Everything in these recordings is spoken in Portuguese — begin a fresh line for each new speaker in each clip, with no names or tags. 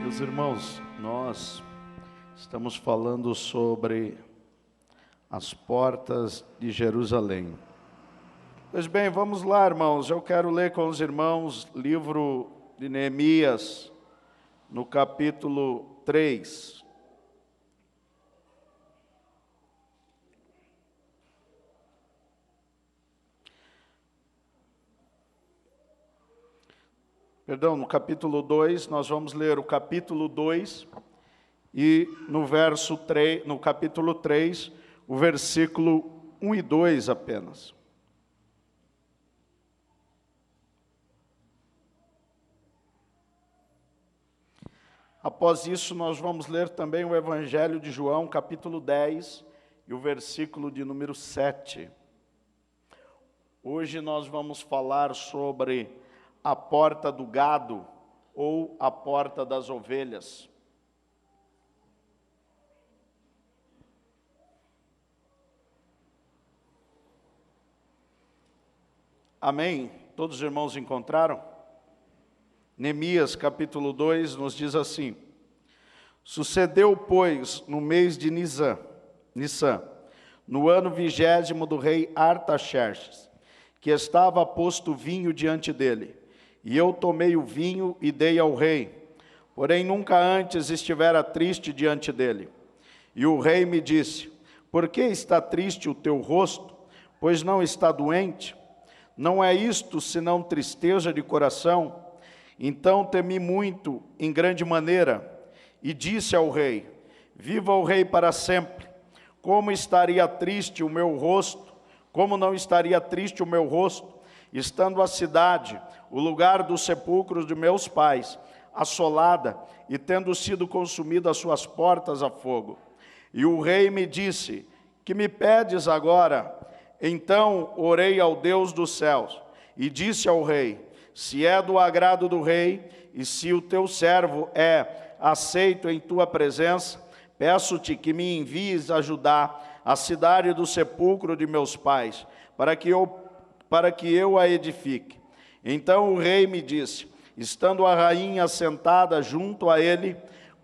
Meus irmãos, nós estamos falando sobre as portas de Jerusalém. Pois bem, vamos lá, irmãos. Eu quero ler com os irmãos livro de Neemias, no capítulo 3. Perdão, no capítulo 2, nós vamos ler o capítulo 2 e no capítulo 3, o versículo 1 e 2 apenas. Após isso, nós vamos ler também o Evangelho de João, capítulo 10 e o versículo de número 7. Hoje nós vamos falar sobre a porta do gado ou a porta das ovelhas. Amém? Todos os irmãos encontraram? Neemias, capítulo 2, nos diz assim: Sucedeu, pois, no mês de Nissan, no ano 20º do rei Artaxerxes, que estava posto vinho diante dele. E eu tomei o vinho e dei ao rei, porém nunca antes estivera triste diante dele. E o rei me disse: Por que está triste o teu rosto? Pois não está doente? Não é isto senão tristeza de coração? Então temi muito, em grande maneira, e disse ao rei: Viva o rei para sempre! Como estaria triste o meu rosto? Como não estaria triste o meu rosto, estando a cidade, o lugar dos sepulcros de meus pais, assolada e tendo sido consumida as suas portas a fogo? E o rei me disse: Que me pedes agora? Então orei ao Deus dos céus e disse ao rei: Se é do agrado do rei e se o teu servo é aceito em tua presença, peço-te que me envies a Judá, a cidade do sepulcro de meus pais, para que eu a edifique. Então o rei me disse, estando a rainha sentada junto a ele: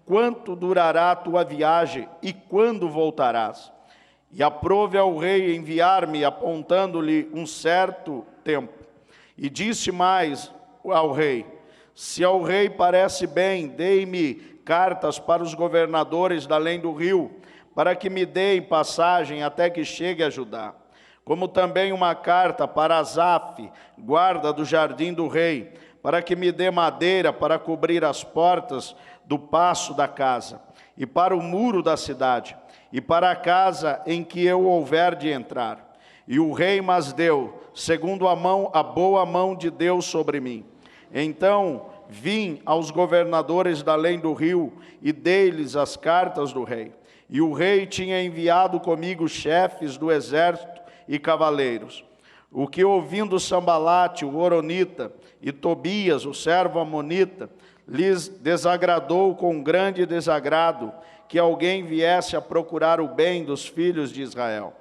Quanto durará a tua viagem e quando voltarás? E aprouve ao rei enviar-me, apontando-lhe um certo tempo. E disse mais ao rei: Se ao rei parece bem, dei-me cartas para os governadores da além do rio, para que me deem passagem até que chegue a Judá. Como também uma carta para Asaf, guarda do jardim do rei, para que me dê madeira para cobrir as portas do paço da casa, e para o muro da cidade, e para a casa em que eu houver de entrar. E o rei mas deu, segundo a boa mão de Deus sobre mim. Então vim aos governadores da além do rio, e dei-lhes as cartas do rei. E o rei tinha enviado comigo chefes do exército e cavaleiros. O que, ouvindo Sambalate, o horonita, e Tobias, o servo amonita, lhes desagradou com grande desagrado que alguém viesse a procurar o bem dos filhos de Israel.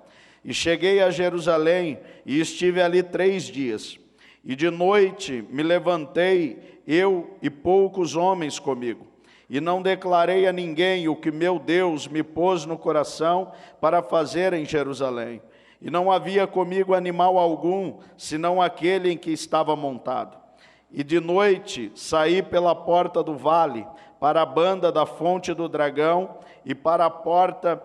E cheguei a Jerusalém e estive ali 3 dias. E de noite me levantei, eu e poucos homens comigo, e não declarei a ninguém o que meu Deus me pôs no coração para fazer em Jerusalém. E não havia comigo animal algum, senão aquele em que estava montado. E de noite saí pela porta do vale, para a banda da fonte do dragão, e para a porta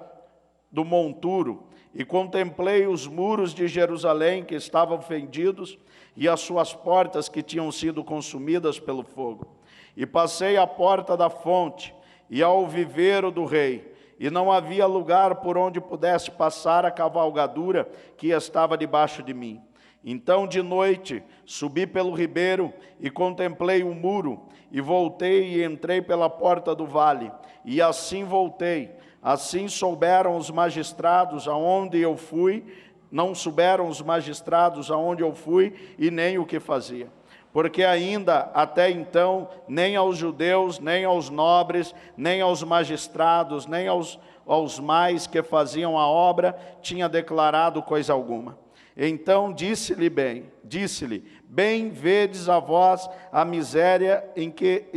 do monturo, e contemplei os muros de Jerusalém que estavam fendidos, e as suas portas que tinham sido consumidas pelo fogo. E passei à porta da fonte, e ao viveiro do rei, e não havia lugar por onde pudesse passar a cavalgadura que estava debaixo de mim. Então de noite subi pelo ribeiro e contemplei o muro, e voltei e entrei pela porta do vale, e assim voltei. Assim souberam os magistrados aonde eu fui, não souberam os magistrados aonde eu fui, e nem o que fazia. Porque ainda até então, nem aos judeus, nem aos nobres, nem aos magistrados, nem aos mais que faziam a obra, tinha declarado coisa alguma. Então disse-lhe, bem vedes a vós a miséria em que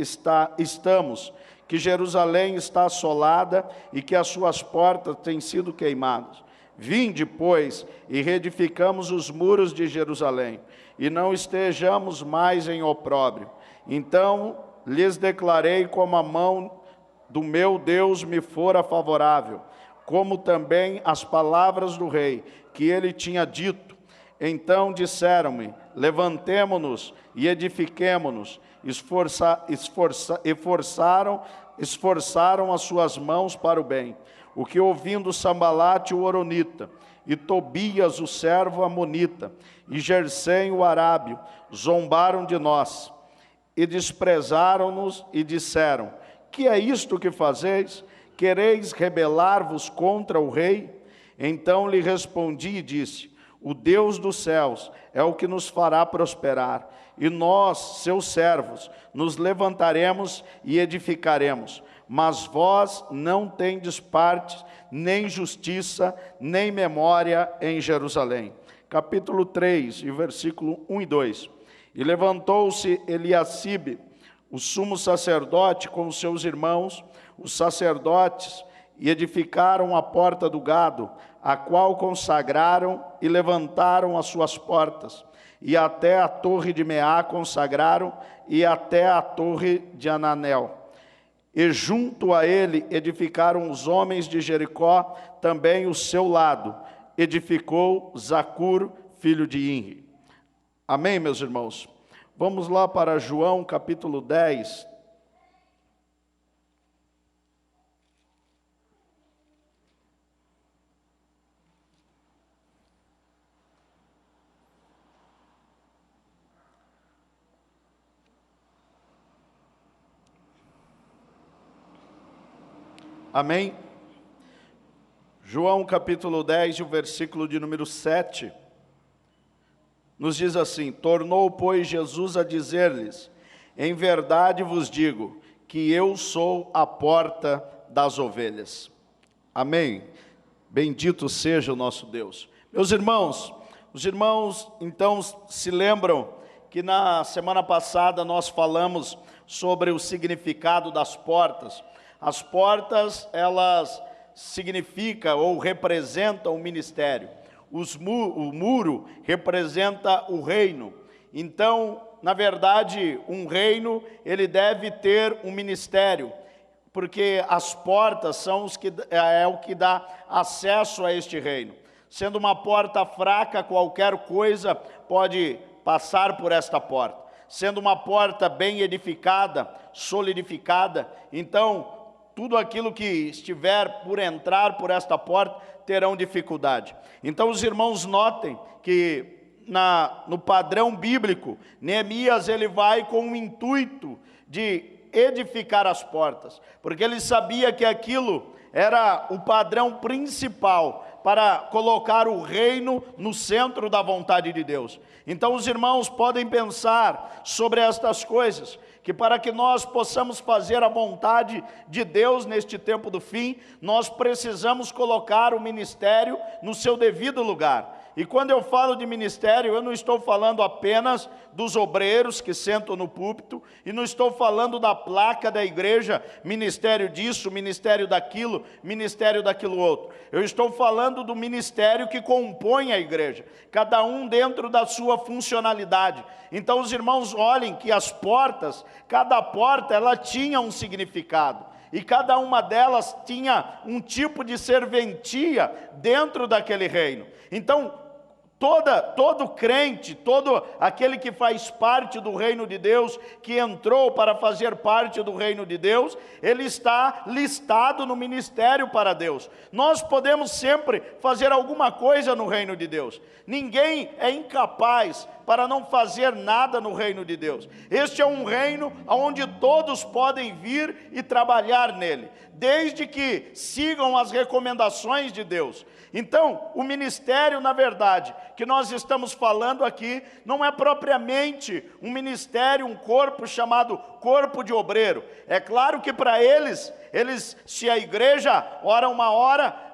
estamos, que Jerusalém está assolada e que as suas portas têm sido queimadas. Vinde, pois, e reedificamos os muros de Jerusalém, e não estejamos mais em opróbrio. Então lhes declarei como a mão do meu Deus me fora favorável, como também as palavras do rei, que ele tinha dito. Então disseram-me: levantemo-nos e edifiquemo-nos. Esforçaram as suas mãos para o bem. O que ouvindo Sambalate o Horonita, e Tobias o servo Amonita, e Gersem o Arábio, zombaram de nós, e desprezaram-nos, e disseram: que é isto que fazeis? Quereis rebelar-vos contra o rei? Então lhe respondi e disse: o Deus dos céus é o que nos fará prosperar, e nós, seus servos, nos levantaremos e edificaremos. Mas vós não tendes parte, nem justiça, nem memória em Jerusalém. Capítulo 3, e versículo 1 e 2. E levantou-se Eliacibe, o sumo sacerdote, com os seus irmãos, os sacerdotes, e edificaram a porta do gado, a qual consagraram e levantaram as suas portas, e até a torre de Meá consagraram, e até a torre de Ananel. E junto a ele edificaram os homens de Jericó, também o seu lado, edificou Zacur, filho de Inri. Amém, meus irmãos? Vamos lá para João capítulo 10. Amém? João capítulo 10, e o versículo de número 7, nos diz assim: tornou, pois, Jesus a dizer-lhes: em verdade vos digo, que eu sou a porta das ovelhas. Amém? Bendito seja o nosso Deus. Meus irmãos, os irmãos então se lembram que na semana passada nós falamos sobre o significado das portas. As portas, elas significam ou representam o ministério. O muro representa o reino. Então, na verdade, um reino, ele deve ter um ministério, porque as portas são o que dá acesso a este reino. Sendo uma porta fraca, qualquer coisa pode passar por esta porta. Sendo uma porta bem edificada, solidificada, então tudo aquilo que estiver por entrar por esta porta terão dificuldade. Então os irmãos notem que no padrão bíblico, Neemias ele vai com o intuito de edificar as portas, porque ele sabia que aquilo era o padrão principal para colocar o reino no centro da vontade de Deus. Então os irmãos podem pensar sobre estas coisas, que para que nós possamos fazer a vontade de Deus neste tempo do fim, nós precisamos colocar o ministério no seu devido lugar. E quando eu falo de ministério, eu não estou falando apenas dos obreiros que sentam no púlpito, e não estou falando da placa da igreja, ministério disso, ministério daquilo outro. Eu estou falando do ministério que compõe a igreja, cada um dentro da sua funcionalidade. Então os irmãos olhem que as portas, cada porta ela tinha um significado, e cada uma delas tinha um tipo de serventia dentro daquele reino. Então todo crente, todo aquele que faz parte do reino de Deus, que entrou para fazer parte do reino de Deus, ele está listado no ministério para Deus. Nós podemos sempre fazer alguma coisa no reino de Deus. Ninguém é incapaz para não fazer nada no reino de Deus. Este é um reino onde todos podem vir e trabalhar nele, desde que sigam as recomendações de Deus. Então, o ministério, na verdade, que nós estamos falando aqui, não é propriamente um ministério, um corpo chamado corpo de obreiro. É claro que para eles, se a igreja, ora uma hora,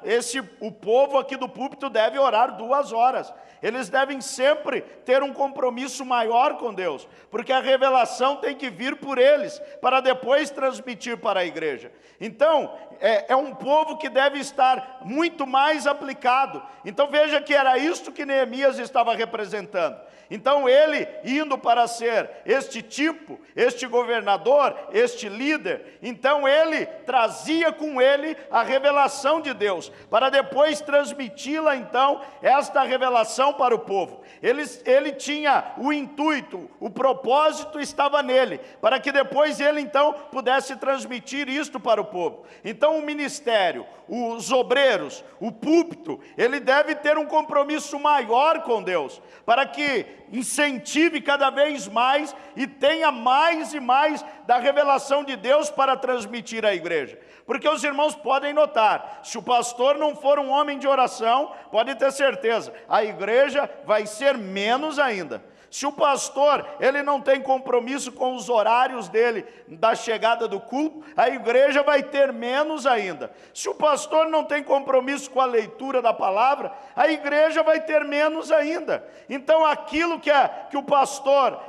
o povo aqui do púlpito deve orar 2 horas. Eles devem sempre ter um compromisso maior com Deus, porque a revelação tem que vir por eles, para depois transmitir para a igreja. Então, é um povo que deve estar muito mais aplicado. Então veja que era isto que Neemias estava representando. Então ele indo para ser este tipo, este governador, este líder, então ele trazia com ele a revelação de Deus, para depois transmiti-la então, esta revelação para o povo. Ele tinha o intuito, o propósito estava nele, para que depois ele então pudesse transmitir isto para o povo. Então o ministério, os obreiros, o púlpito, ele deve ter um compromisso maior com Deus, para que incentive cada vez mais e tenha mais e mais da revelação de Deus para transmitir à igreja. Porque os irmãos podem notar, se o pastor não for um homem de oração, pode ter certeza, a igreja vai ser menos ainda. Se o pastor, ele não tem compromisso com os horários dele, da chegada do culto, a igreja vai ter menos ainda. Se o pastor não tem compromisso com a leitura da palavra, a igreja vai ter menos ainda. Então aquilo que o pastor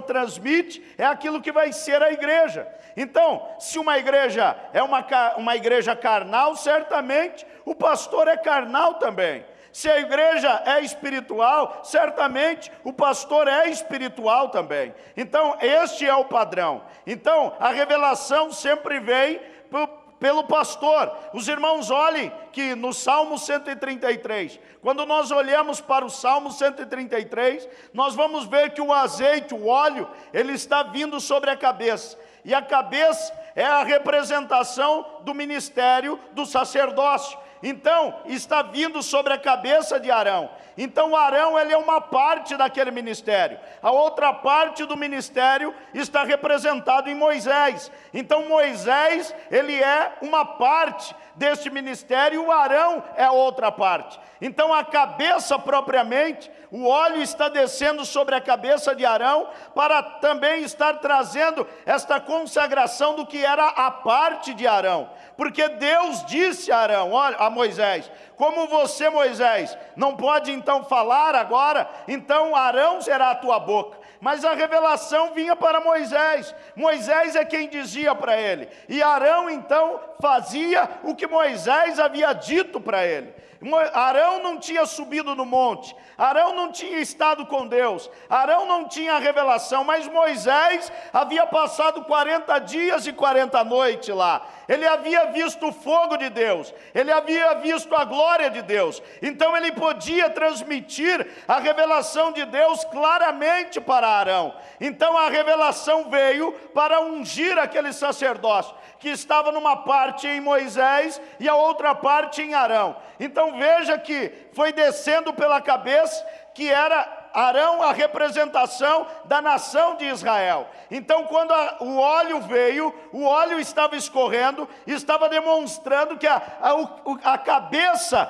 transmite, é aquilo que vai ser a igreja. Então, se uma igreja é uma igreja carnal, certamente o pastor é carnal também. Se a igreja é espiritual, certamente o pastor é espiritual também. Então, este é o padrão. Então, a revelação sempre vem pelo pastor. Os irmãos olhem que no Salmo 133, quando nós olhamos para o Salmo 133, nós vamos ver que o azeite, o óleo, ele está vindo sobre a cabeça. E a cabeça é a representação do ministério do sacerdócio. Então, está vindo sobre a cabeça de Arão. Então, Arão, ele é uma parte daquele ministério. A outra parte do ministério está representado em Moisés. Então, Moisés, ele é uma parte deste ministério, e o Arão é a outra parte. Então, a cabeça propriamente, o óleo está descendo sobre a cabeça de Arão, para também estar trazendo esta consagração do que era a parte de Arão. Porque Deus disse a Arão, a Moisés, como você, Moisés, não pode então falar agora, então Arão será a tua boca. Mas a revelação vinha para Moisés. Moisés é quem dizia para ele. E Arão então fazia o que Moisés havia dito para ele. Arão não tinha subido no monte, Arão não tinha estado com Deus, Arão não tinha a revelação, mas Moisés havia passado 40 dias e 40 noites lá. Ele havia visto o fogo de Deus, ele havia visto a glória de Deus, então ele podia transmitir a revelação de Deus claramente para Arão. Então a revelação veio para ungir aquele sacerdócio, que estava numa parte em Moisés e a outra parte em Arão. Então veja que foi descendo pela cabeça, que era Arão a representação da nação de Israel. Então quando o óleo veio, o óleo estava escorrendo, estava demonstrando que a cabeça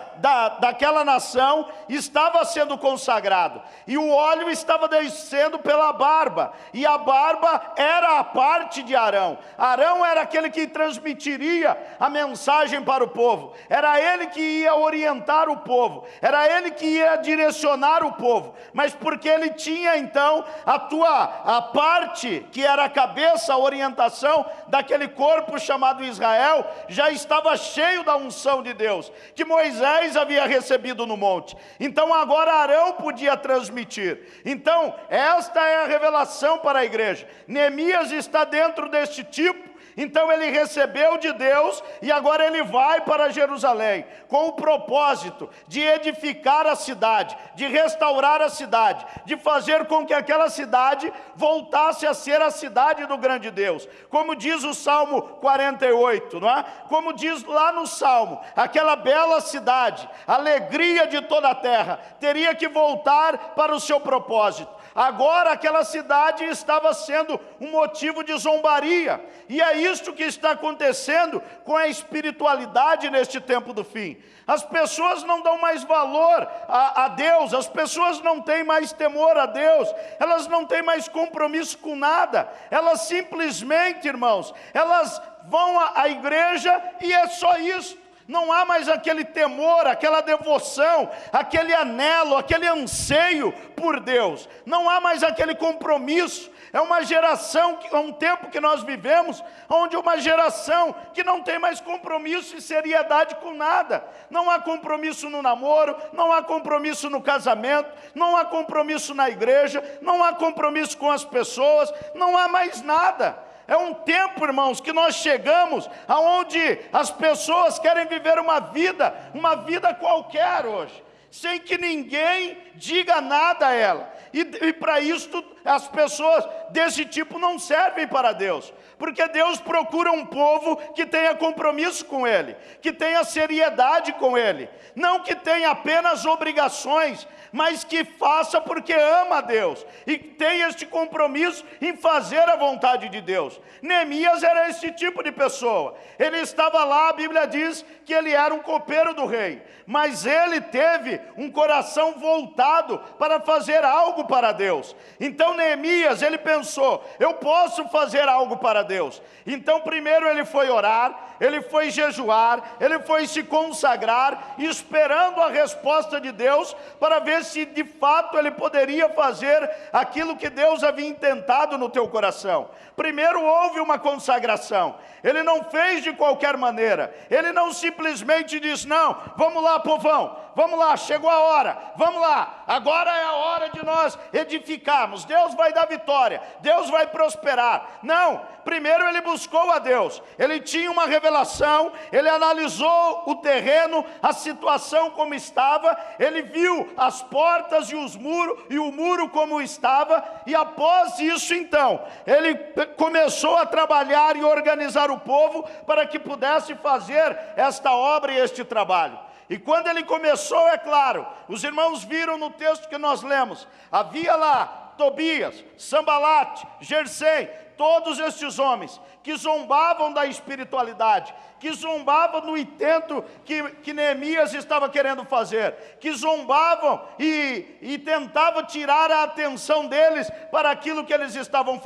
daquela nação estava sendo consagrado, e o óleo estava descendo pela barba, e a barba era a parte de Arão. Arão era aquele que transmitiria a mensagem para o povo, era ele que ia orientar o povo, era ele que ia direcionar o povo, mas porque ele tinha então a parte que era a cabeça, a orientação daquele corpo chamado Israel, já estava cheio da unção de Deus, que Moisés havia recebido no monte. Então agora Arão podia transmitir. Então esta é a revelação para a igreja. Neemias está dentro deste tipo. Então ele recebeu de Deus e agora ele vai para Jerusalém com o propósito de edificar a cidade, de restaurar a cidade, de fazer com que aquela cidade voltasse a ser a cidade do grande Deus. Como diz o Salmo 48, não é? Como diz lá no Salmo, aquela bela cidade, alegria de toda a terra, teria que voltar para o seu propósito. Agora aquela cidade estava sendo um motivo de zombaria, e é isto que está acontecendo com a espiritualidade neste tempo do fim. As pessoas não dão mais valor a Deus, as pessoas não têm mais temor a Deus, elas não têm mais compromisso com nada, elas simplesmente, irmãos, elas vão à igreja e é só isso. não há mais aquele temor, aquela devoção, aquele anelo, aquele anseio por Deus, não há mais aquele compromisso. É uma geração, é um tempo que nós vivemos, onde uma geração que não tem mais compromisso e seriedade com nada. Não há compromisso no namoro, não há compromisso no casamento, não há compromisso na igreja, não há compromisso com as pessoas, não há mais nada. É um tempo, irmãos, que nós chegamos aonde as pessoas querem viver uma vida qualquer hoje, sem que ninguém diga nada a ela. E para isso, as pessoas desse tipo não servem para Deus, porque Deus procura um povo que tenha compromisso com Ele, que tenha seriedade com Ele, não que tenha apenas obrigações, mas que faça porque ama a Deus, e tenha este compromisso em fazer a vontade de Deus. Neemias era esse tipo de pessoa. Ele estava lá, a Bíblia diz que ele era um copeiro do rei, mas ele teve um coração voltado para fazer algo para Deus. Então Neemias, ele pensou, eu posso fazer algo para Deus. Então primeiro ele foi orar, ele foi jejuar, ele foi se consagrar, esperando a resposta de Deus, para ver se de fato ele poderia fazer aquilo que Deus havia intentado no teu coração. Primeiro houve uma consagração. Ele não fez de qualquer maneira. Ele não simplesmente disse, não, vamos lá, povão, vamos lá, chegou a hora, vamos lá, agora é a hora de nós edificarmos, Deus vai dar vitória, Deus vai prosperar. Não, primeiro ele buscou a Deus, ele tinha uma revelação, ele analisou o terreno, a situação como estava, ele viu as portas e os muros, e o muro como estava, e após isso então, ele começou a trabalhar e organizar o povo, para que pudesse fazer esta obra e este trabalho. E quando ele começou, é claro, os irmãos viram no texto que nós lemos, havia lá Tobias, Sambalate, Gersem, todos estes homens que zombavam da espiritualidade, que zombavam no intento que Neemias estava querendo fazer, que zombavam e tentavam tirar a atenção deles para aquilo que eles estavam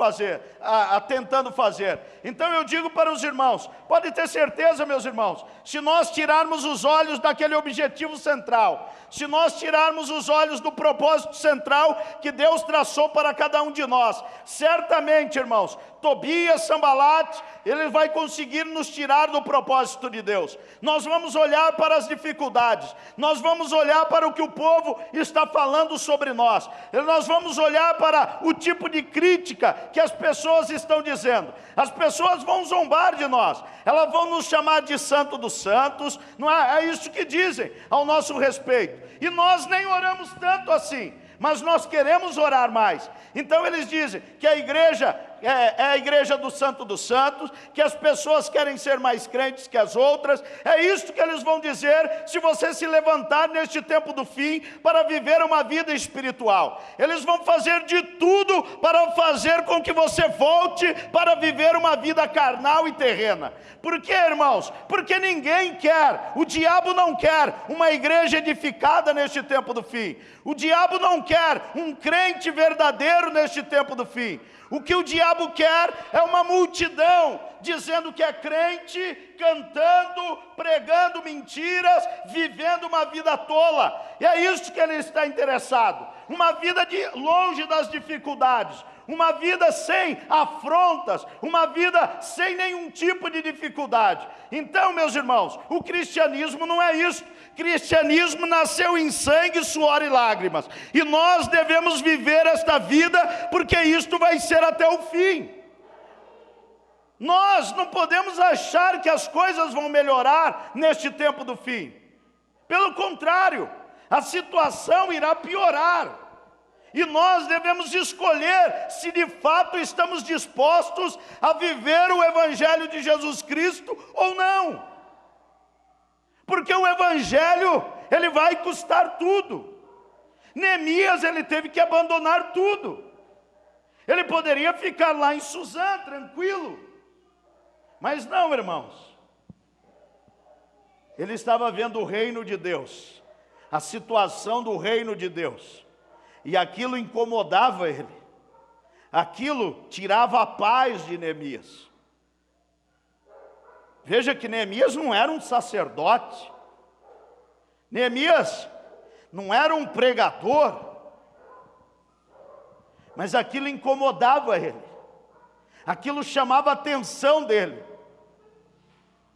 tentando fazer. Então eu digo para os irmãos, pode ter certeza, meus irmãos, se nós tirarmos os olhos daquele objetivo central, se nós tirarmos os olhos do propósito central que Deus traçou para cada um de nós, certamente, irmãos, Tobias, Sambalate, ele vai conseguir nos tirar do propósito de Deus. Nós vamos olhar para as dificuldades, nós vamos olhar para o que o povo está falando sobre nós, nós vamos olhar para o tipo de crítica que as pessoas estão dizendo. As pessoas vão zombar de nós, elas vão nos chamar de santo dos santos, não é? É isso que dizem ao nosso respeito, e nós nem oramos tanto assim, mas nós queremos orar mais. Então eles dizem que a igreja é a igreja do santo dos santos, que as pessoas querem ser mais crentes que as outras. É isso que eles vão dizer se você se levantar neste tempo do fim para viver uma vida espiritual. Eles vão fazer de tudo para fazer com que você volte para viver uma vida carnal e terrena. Por quê, irmãos? Porque ninguém quer, o diabo não quer uma igreja edificada neste tempo do fim. O diabo não quer um crente verdadeiro neste tempo do fim. O que o diabo quer é uma multidão dizendo que é crente, cantando, pregando mentiras, vivendo uma vida tola. E é isso que ele está interessado. Uma vida longe das dificuldades, uma vida sem afrontas, uma vida sem nenhum tipo de dificuldade. Então, meus irmãos, o cristianismo não é isso. Cristianismo nasceu em sangue, suor e lágrimas, e nós devemos viver esta vida, porque isto vai ser até o fim. Nós não podemos achar que as coisas vão melhorar neste tempo do fim. Pelo contrário, a situação irá piorar. E nós devemos escolher se de fato estamos dispostos a viver o Evangelho de Jesus Cristo ou não. Porque o Evangelho, ele vai custar tudo. Neemias, ele teve que abandonar tudo. Ele poderia ficar lá em Suzã, tranquilo. Mas não, irmãos. Ele estava vendo o reino de Deus, a situação do reino de Deus. E aquilo incomodava ele. Aquilo tirava a paz de Neemias. Veja que Neemias não era um sacerdote, Neemias não era um pregador, mas aquilo incomodava ele, aquilo chamava a atenção dele,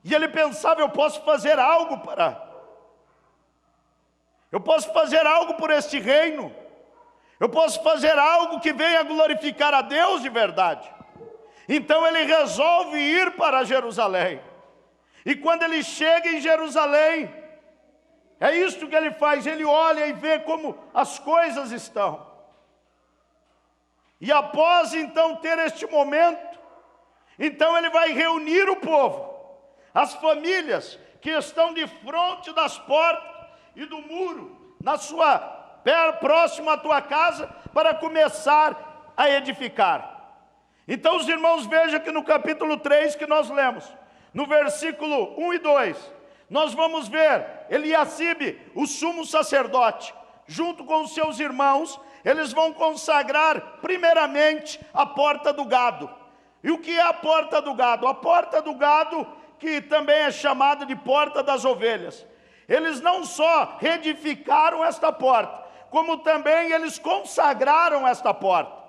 e ele pensava: eu posso fazer algo por este reino, eu posso fazer algo que venha glorificar a Deus de verdade. Então ele resolve ir para Jerusalém, e quando ele chega em Jerusalém, é isso que ele faz, ele olha e vê como as coisas estão. E após então ter este momento, então ele vai reunir o povo, as famílias que estão de frente das portas e do muro, próximo à tua casa, para começar a edificar. Então os irmãos vejam que no capítulo 3 que nós lemos, no versículo 1 e 2, nós vamos ver Eliacibe, o sumo sacerdote, junto com os seus irmãos, eles vão consagrar primeiramente a porta do gado. E o que é a porta do gado? A porta do gado, que também é chamada de porta das ovelhas. Eles não só reedificaram esta porta, como também eles consagraram esta porta.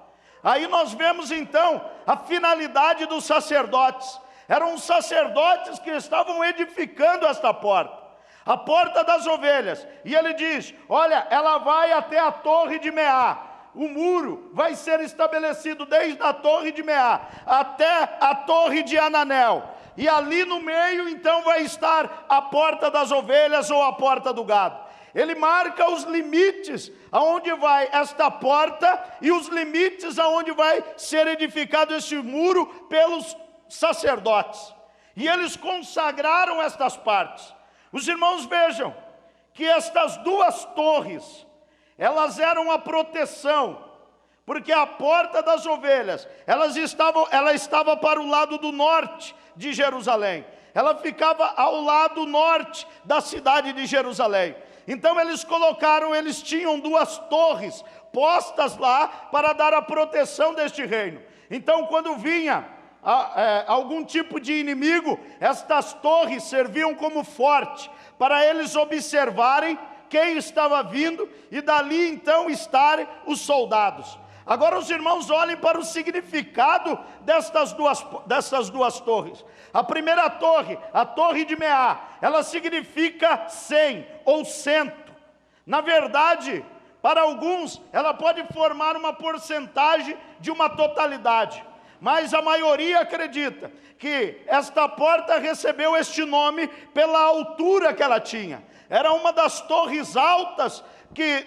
Aí nós vemos então a finalidade dos sacerdotes. Eram os sacerdotes que estavam edificando esta porta, a porta das ovelhas. E ele diz: olha, ela vai até a torre de Meá. O muro vai ser estabelecido desde a torre de Meá até a torre de Ananel. E ali no meio então vai estar a porta das ovelhas, ou a porta do gado. Ele marca os limites aonde vai esta porta e os limites aonde vai ser edificado esse muro pelos sacerdotes. E eles consagraram estas partes. Os irmãos vejam que estas duas torres, elas eram a proteção, porque a porta das ovelhas, ela estava para o lado do norte de Jerusalém. Ela ficava ao lado norte da cidade de Jerusalém. Então eles tinham duas torres postas lá para dar a proteção deste reino. Então quando vinha algum tipo de inimigo, estas torres serviam como forte para eles observarem quem estava vindo e dali então estarem os soldados. Agora os irmãos olhem para o significado destas duas torres. A primeira torre, a torre de Meá, ela significa 100 ou 100. Na verdade, para alguns, ela pode formar uma porcentagem de uma totalidade. Mas a maioria acredita que esta porta recebeu este nome pela altura que ela tinha. Era uma das torres altas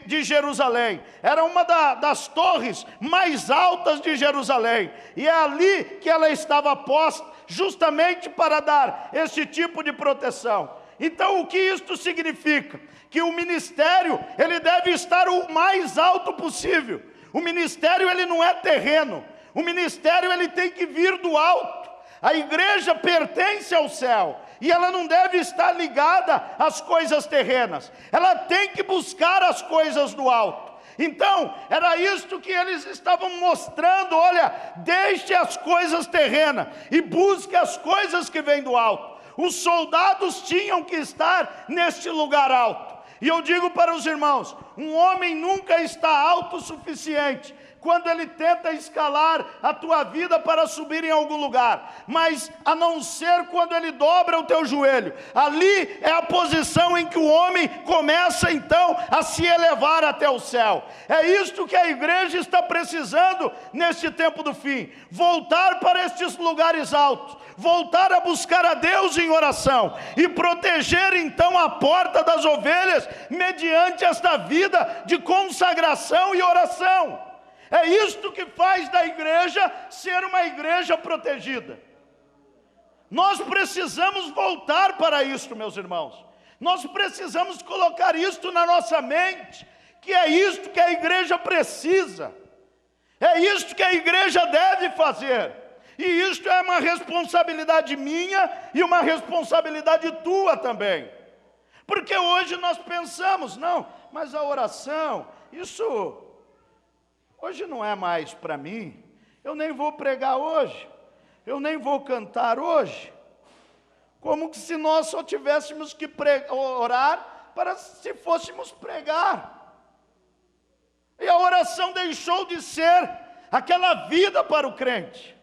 de Jerusalém. Era uma das torres mais altas de Jerusalém. E é ali que ela estava posta, justamente para dar esse tipo de proteção. Então o que isto significa? Que o ministério, ele deve estar o mais alto possível. O ministério, ele não é terreno. O ministério, ele tem que vir do alto. A igreja pertence ao céu, e ela não deve estar ligada às coisas terrenas. Ela tem que buscar as coisas do alto. Então, era isto que eles estavam mostrando: olha, deixe as coisas terrenas e busque as coisas que vêm do alto. Os soldados tinham que estar neste lugar alto. E eu digo para os irmãos, um homem nunca está alto o suficiente quando ele tenta escalar a tua vida para subir em algum lugar, mas a não ser quando ele dobra o teu joelho. Ali é a posição em que o homem começa então a se elevar até o céu. É isto que a igreja está precisando neste tempo do fim: voltar para estes lugares altos, voltar a buscar a Deus em oração e proteger então a porta das ovelhas mediante esta vida de consagração e oração. É isto que faz da igreja ser uma igreja protegida. Nós precisamos voltar para isto, meus irmãos. Nós precisamos colocar isto na nossa mente, que é isto que a igreja precisa. É isto que a igreja deve fazer. E isto é uma responsabilidade minha e uma responsabilidade tua também. Porque hoje nós pensamos, não, mas a oração, isso hoje não é mais para mim. Eu nem vou pregar hoje, eu nem vou cantar hoje. como se nós só tivéssemos que orar para se fôssemos pregar. E a oração deixou de ser aquela vida para o crente.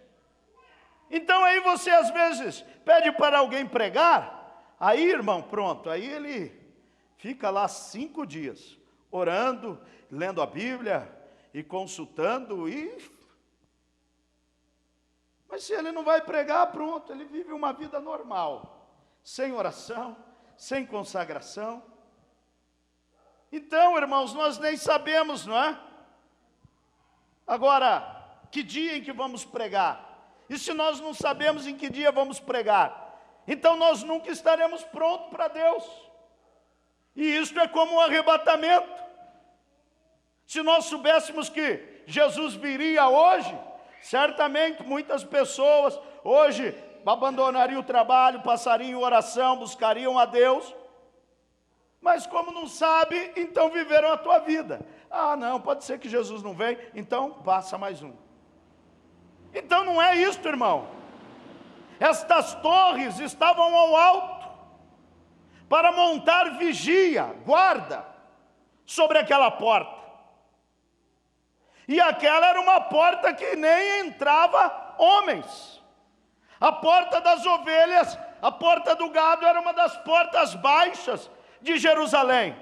Então aí você às vezes pede para alguém pregar, aí irmão, pronto, aí ele fica lá 5 dias, orando, lendo a Bíblia e consultando, mas se ele não vai pregar, pronto, ele vive uma vida normal, sem oração, sem consagração. Então, irmãos, nós nem sabemos, não é? Agora, que dia em que vamos pregar? E se nós não sabemos em que dia vamos pregar, então nós nunca estaremos prontos para Deus. E isso é como um arrebatamento. Se nós soubéssemos que Jesus viria hoje, certamente muitas pessoas hoje abandonariam o trabalho, passariam em oração, buscariam a Deus. Mas como não sabe, então viveram a tua vida. Ah, não, pode ser que Jesus não vem, então passa mais um. Então não é isso, irmão. Estas torres estavam ao alto para montar vigia, guarda, sobre aquela porta. E aquela era uma porta que nem entrava homens. A porta das ovelhas, a porta do gado era uma das portas baixas de Jerusalém.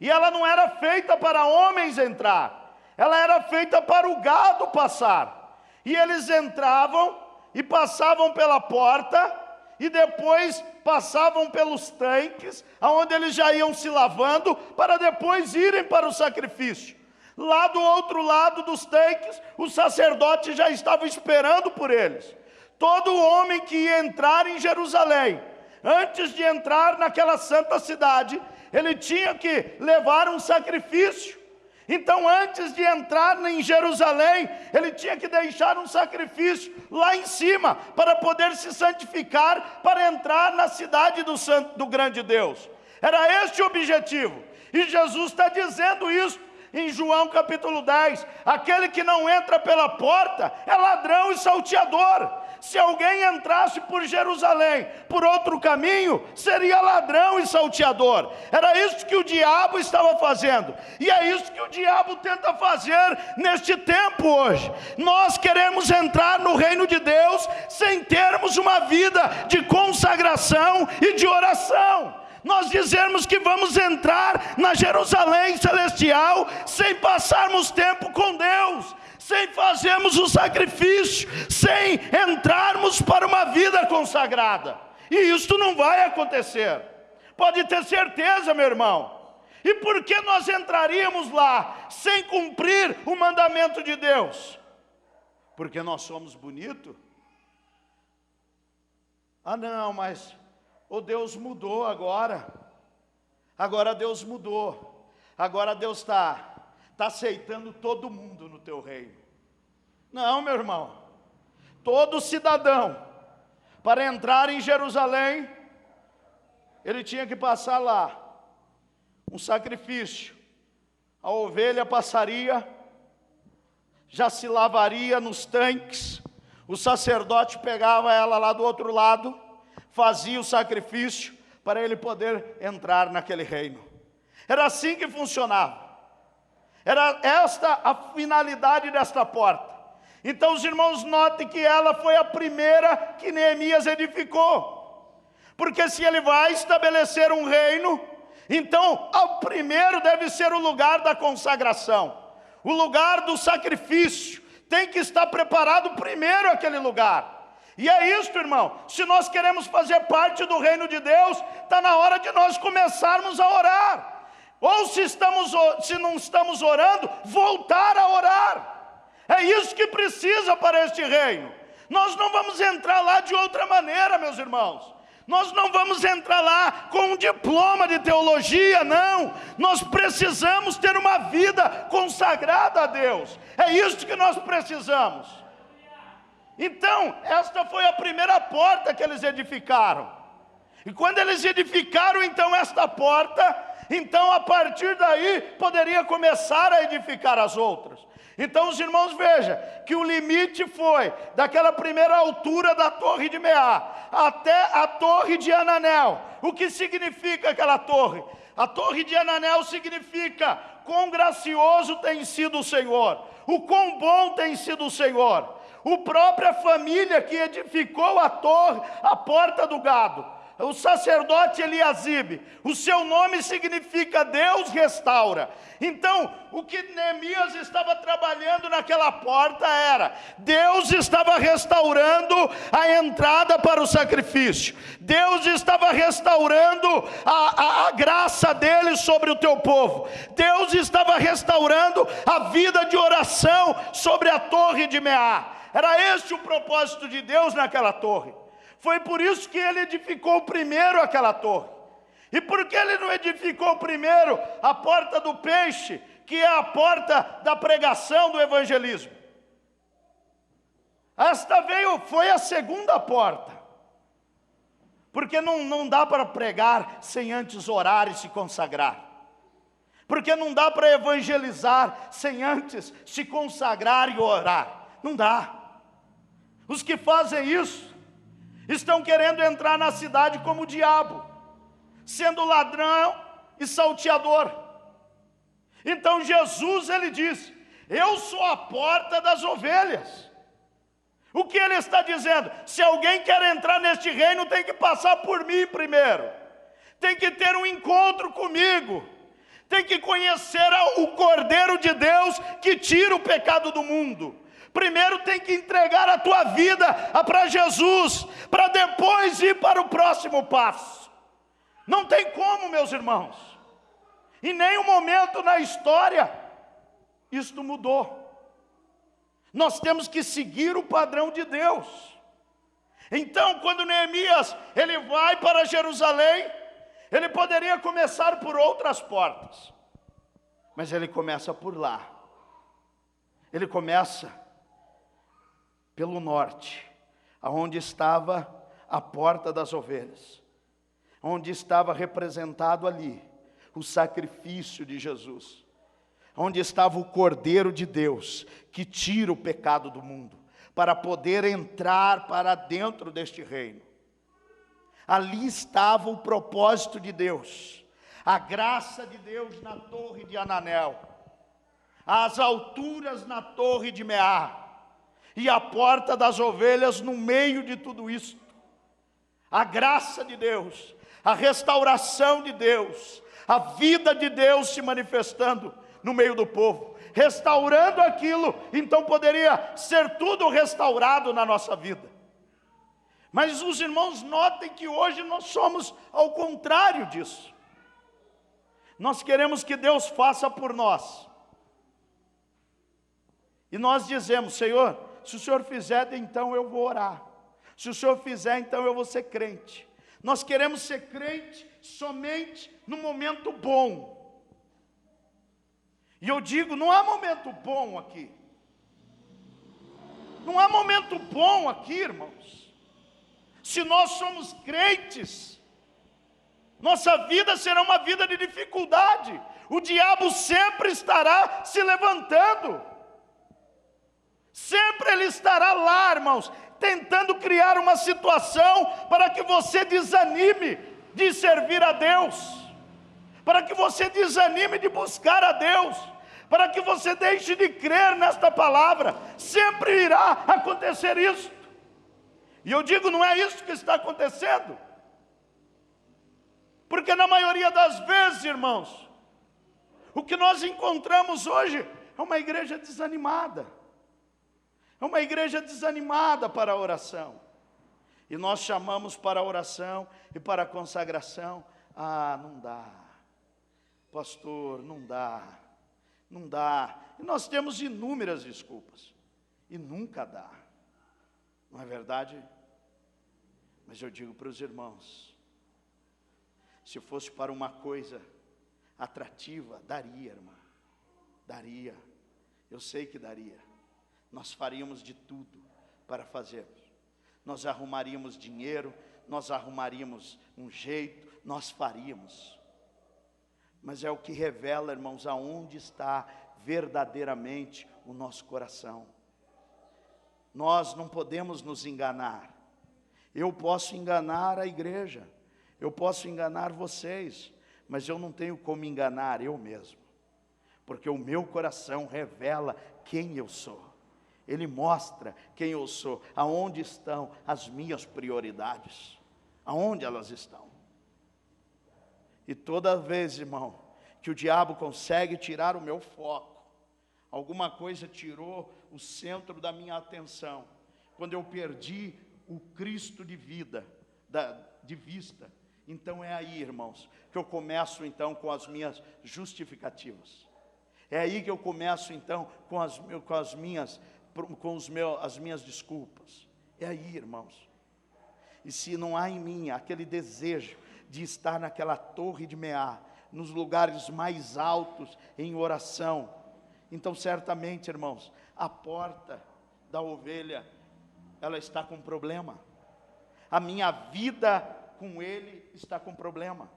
E ela não era feita para homens entrar, ela era feita para o gado passar. E eles entravam e passavam pela porta, e depois passavam pelos tanques, aonde eles já iam se lavando, para depois irem para o sacrifício. Lá do outro lado dos tanques, os sacerdotes já estavam esperando por eles. Todo homem que ia entrar em Jerusalém, antes de entrar naquela santa cidade, ele tinha que levar um sacrifício. Então, antes de entrar em Jerusalém, ele tinha que deixar um sacrifício lá em cima, para poder se santificar, para entrar na cidade do grande Deus. Era este o objetivo. E Jesus está dizendo isso em João capítulo 10, aquele que não entra pela porta é ladrão e salteador. Se alguém entrasse por Jerusalém, por outro caminho, seria ladrão e salteador. Era isso que o diabo estava fazendo, e é isso que o diabo tenta fazer neste tempo hoje. Nós queremos entrar no reino de Deus, sem termos uma vida de consagração e de oração. Nós dizermos que vamos entrar na Jerusalém celestial, sem passarmos tempo com Deus, sem fazermos o sacrifício, sem entrarmos para uma vida consagrada. E isso não vai acontecer, pode ter certeza, meu irmão. E por que nós entraríamos lá, sem cumprir o mandamento de Deus? Porque nós somos bonitos? Ah não, mas Deus mudou agora. Agora Deus mudou. Agora Deus está aceitando todo mundo no teu reino. Não, meu irmão. Todo cidadão, para entrar em Jerusalém, ele tinha que passar lá um sacrifício. A ovelha passaria, já se lavaria nos tanques. O sacerdote pegava ela lá do outro lado, fazia o sacrifício para ele poder entrar naquele reino. Era assim que funcionava. Era esta a finalidade desta porta. Então os irmãos notem que ela foi a primeira que Neemias edificou. Porque se ele vai estabelecer um reino, então o primeiro deve ser o lugar da consagração, o lugar do sacrifício. Tem que estar preparado primeiro aquele lugar. E é isso, irmão, se nós queremos fazer parte do reino de Deus, está na hora de nós começarmos a orar. Ou se não estamos orando, voltar a orar. É isso que precisa para este reino. Nós não vamos entrar lá de outra maneira, meus irmãos. Nós não vamos entrar lá com um diploma de teologia, não. Nós precisamos ter uma vida consagrada a Deus. É isso que nós precisamos. Então, esta foi a primeira porta que eles edificaram. E quando eles edificaram então esta porta, então a partir daí poderia começar a edificar as outras. Então os irmãos vejam que o limite foi daquela primeira altura da torre de Meá até a torre de Ananel. O que significa aquela torre? A torre de Ananel significa: quão gracioso tem sido o Senhor, o quão bom tem sido o Senhor. A própria família que edificou a torre, a porta do gado, o sacerdote Eliasibe, o seu nome significa Deus restaura. Então, o que Neemias estava trabalhando naquela porta era: Deus estava restaurando a entrada para o sacrifício, Deus estava restaurando a graça dele sobre o teu povo, Deus estava restaurando a vida de oração sobre a torre de Meá. Era este o propósito de Deus naquela torre. Foi por isso que ele edificou primeiro aquela torre. E por que ele não edificou primeiro a porta do peixe, que é a porta da pregação, do evangelismo? Esta foi a segunda porta. Porque não dá para pregar sem antes orar e se consagrar. Porque não dá para evangelizar sem antes se consagrar e orar. Não dá. Os que fazem isso estão querendo entrar na cidade como o diabo, sendo ladrão e salteador. Então Jesus, ele diz: eu sou a porta das ovelhas. O que ele está dizendo? Se alguém quer entrar neste reino, tem que passar por mim primeiro, tem que ter um encontro comigo, tem que conhecer o Cordeiro de Deus que tira o pecado do mundo. Primeiro tem que entregar a tua vida para Jesus, para depois ir para o próximo passo. Não tem como, meus irmãos. Em nenhum momento na história isto mudou. Nós temos que seguir o padrão de Deus. Então, quando Neemias ele vai para Jerusalém, ele poderia começar por outras portas, mas ele começa por lá. Ele começa pelo norte, aonde estava a porta das ovelhas, onde estava representado ali o sacrifício de Jesus, onde estava o Cordeiro de Deus, que tira o pecado do mundo, para poder entrar para dentro deste reino. Ali estava o propósito de Deus, a graça de Deus na torre de Ananel, as alturas na torre de Meá, e a porta das ovelhas no meio de tudo isso. A graça de Deus, a restauração de Deus, a vida de Deus se manifestando no meio do povo, restaurando aquilo. Então poderia ser tudo restaurado na nossa vida. Mas os irmãos notem que hoje nós somos ao contrário disso. Nós queremos que Deus faça por nós. E nós dizemos: Senhor, se o Senhor fizer, então eu vou orar. Se o Senhor fizer, então eu vou ser crente. Nós queremos ser crente somente no momento bom. E eu digo, não há momento bom aqui. Não há momento bom aqui, irmãos. Se nós somos crentes, nossa vida será uma vida de dificuldade. O diabo sempre estará se levantando. Sempre ele estará lá, irmãos, tentando criar uma situação para que você desanime de servir a Deus, para que você desanime de buscar a Deus, para que você deixe de crer nesta palavra. Sempre irá acontecer isso. E eu digo, não é isso que está acontecendo. Porque na maioria das vezes, irmãos, o que nós encontramos hoje é uma igreja desanimada. É uma igreja desanimada para a oração. E nós chamamos para a oração e para a consagração. Ah, não dá. Pastor, não dá. Não dá. E nós temos inúmeras desculpas. E nunca dá. Não é verdade? Mas eu digo para os irmãos, se fosse para uma coisa atrativa, daria, irmã. Daria. Eu sei que daria. Nós faríamos de tudo para fazermos. Nós arrumaríamos dinheiro, nós arrumaríamos um jeito, nós faríamos. Mas é o que revela, irmãos, aonde está verdadeiramente o nosso coração. Nós não podemos nos enganar. Eu posso enganar a igreja, eu posso enganar vocês, mas eu não tenho como enganar eu mesmo, porque o meu coração revela quem eu sou. Ele mostra quem eu sou, aonde estão as minhas prioridades, aonde elas estão. E toda vez, irmão, que o diabo consegue tirar o meu foco, alguma coisa tirou o centro da minha atenção, quando eu perdi o Cristo de vida, de vista, então é aí, irmãos, que eu começo então com as minhas justificativas. É aí que eu começo então com as minhas desculpas. É aí, irmãos. E se não há em mim aquele desejo de estar naquela torre de Meá, nos lugares mais altos em oração, então certamente, irmãos, a porta da ovelha, ela está com problema. A minha vida com Ele está com problema.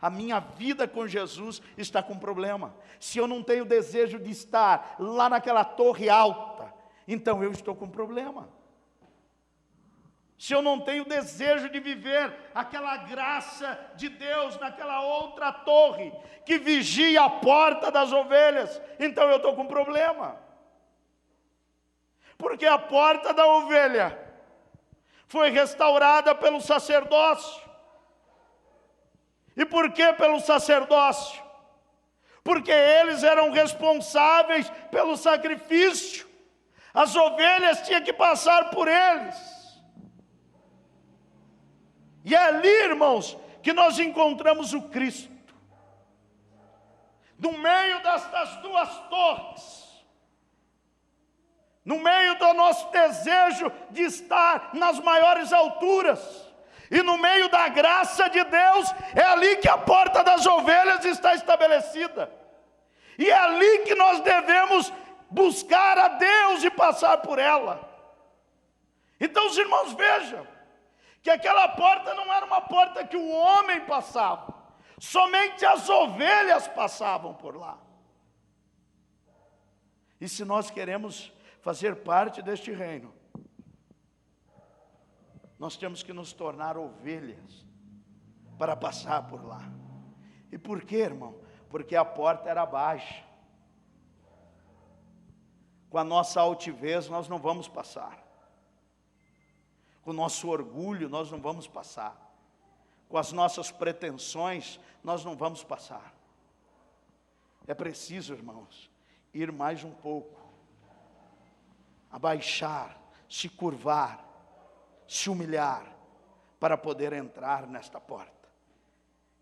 A minha vida com Jesus está com problema. Se eu não tenho desejo de estar lá naquela torre alta, então eu estou com problema. Se eu não tenho desejo de viver aquela graça de Deus naquela outra torre que vigia a porta das ovelhas, então eu estou com problema. Porque a porta da ovelha foi restaurada pelo sacerdócio. E por que pelo sacerdócio? Porque eles eram responsáveis pelo sacrifício. As ovelhas tinham que passar por eles. E é ali, irmãos, que nós encontramos o Cristo. No meio destas duas torres, no meio do nosso desejo de estar nas maiores alturas, e no meio da graça de Deus, é ali que a porta das ovelhas está estabelecida. E é ali que nós devemos buscar a Deus e passar por ela. Então os irmãos vejam, que aquela porta não era uma porta que o homem passava, somente as ovelhas passavam por lá. E se nós queremos fazer parte deste reino, nós temos que nos tornar ovelhas para passar por lá. E por quê, irmão? Porque a porta era baixa. Com a nossa altivez nós não vamos passar. Com o nosso orgulho nós não vamos passar. Com as nossas pretensões nós não vamos passar. É preciso, irmãos, ir mais um pouco, abaixar, se curvar, se humilhar, para poder entrar nesta porta.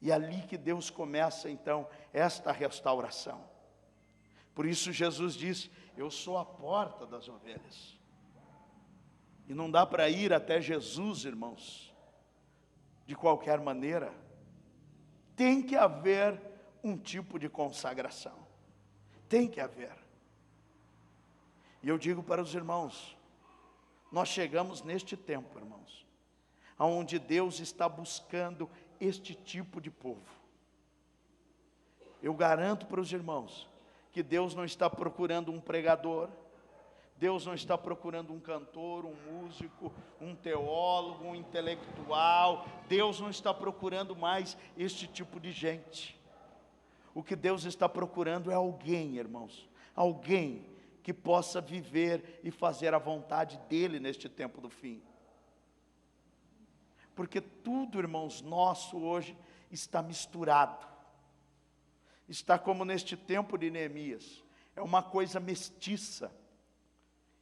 E é ali que Deus começa então esta restauração. Por isso Jesus diz: eu sou a porta das ovelhas. E não dá para ir até Jesus, irmãos, de qualquer maneira. Tem que haver um tipo de consagração. Tem que haver. E eu digo para os irmãos, nós chegamos neste tempo, irmãos, onde Deus está buscando este tipo de povo. Eu garanto para os irmãos que Deus não está procurando um pregador, Deus não está procurando um cantor, um músico, um teólogo, um intelectual. Deus não está procurando mais este tipo de gente. O que Deus está procurando é alguém, irmãos, alguém que possa viver e fazer a vontade dEle neste tempo do fim. Porque tudo, irmãos, nosso hoje está misturado. Está como neste tempo de Neemias. É uma coisa mestiça.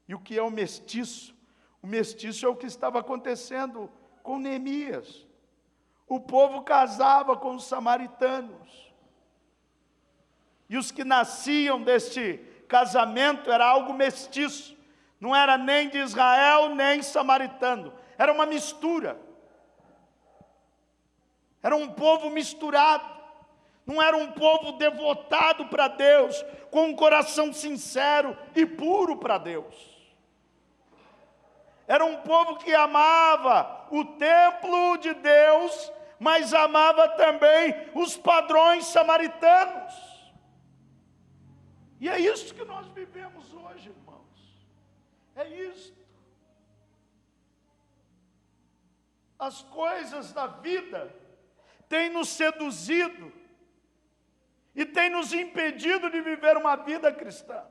E o que é o mestiço? O mestiço é o que estava acontecendo com Neemias. O povo casava com os samaritanos. E os que nasciam deste casamento era algo mestiço. Não era nem de Israel, nem samaritano. Era uma mistura. Era um povo misturado. Não era um povo devotado para Deus, com um coração sincero e puro para Deus. Era um povo que amava o templo de Deus, mas amava também os padrões samaritanos. E é isso que nós vivemos hoje, irmãos. É isso. As coisas da vida têm nos seduzido e têm nos impedido de viver uma vida cristã.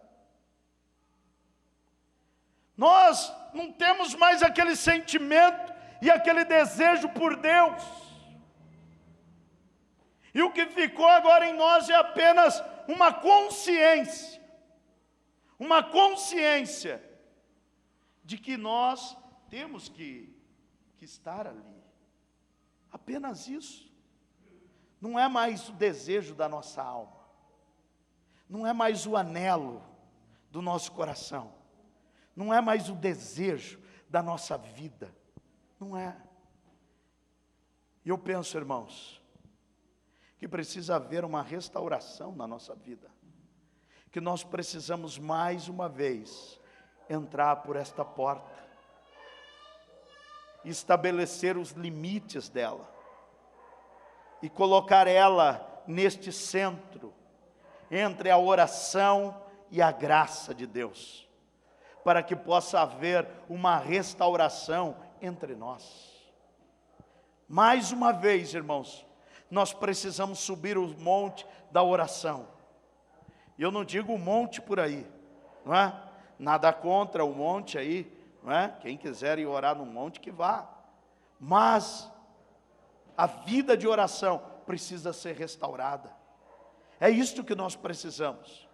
Nós não temos mais aquele sentimento e aquele desejo por Deus. E o que ficou agora em nós é apenas uma consciência de que nós temos que estar ali. Apenas isso. Não é mais o desejo da nossa alma. Não é mais o anelo do nosso coração. Não é mais o desejo da nossa vida. Não é. E eu penso, irmãos, que precisa haver uma restauração na nossa vida. Que nós precisamos mais uma vez entrar por esta porta. Estabelecer os limites dela. E colocar ela neste centro. Entre a oração e a graça de Deus. Para que possa haver uma restauração entre nós. Mais uma vez, irmãos, nós precisamos subir o monte da oração. E eu não digo o monte por aí, não é? Nada contra o monte aí, não é? Quem quiser ir orar no monte, que vá. Mas a vida de oração precisa ser restaurada. É isto que nós precisamos.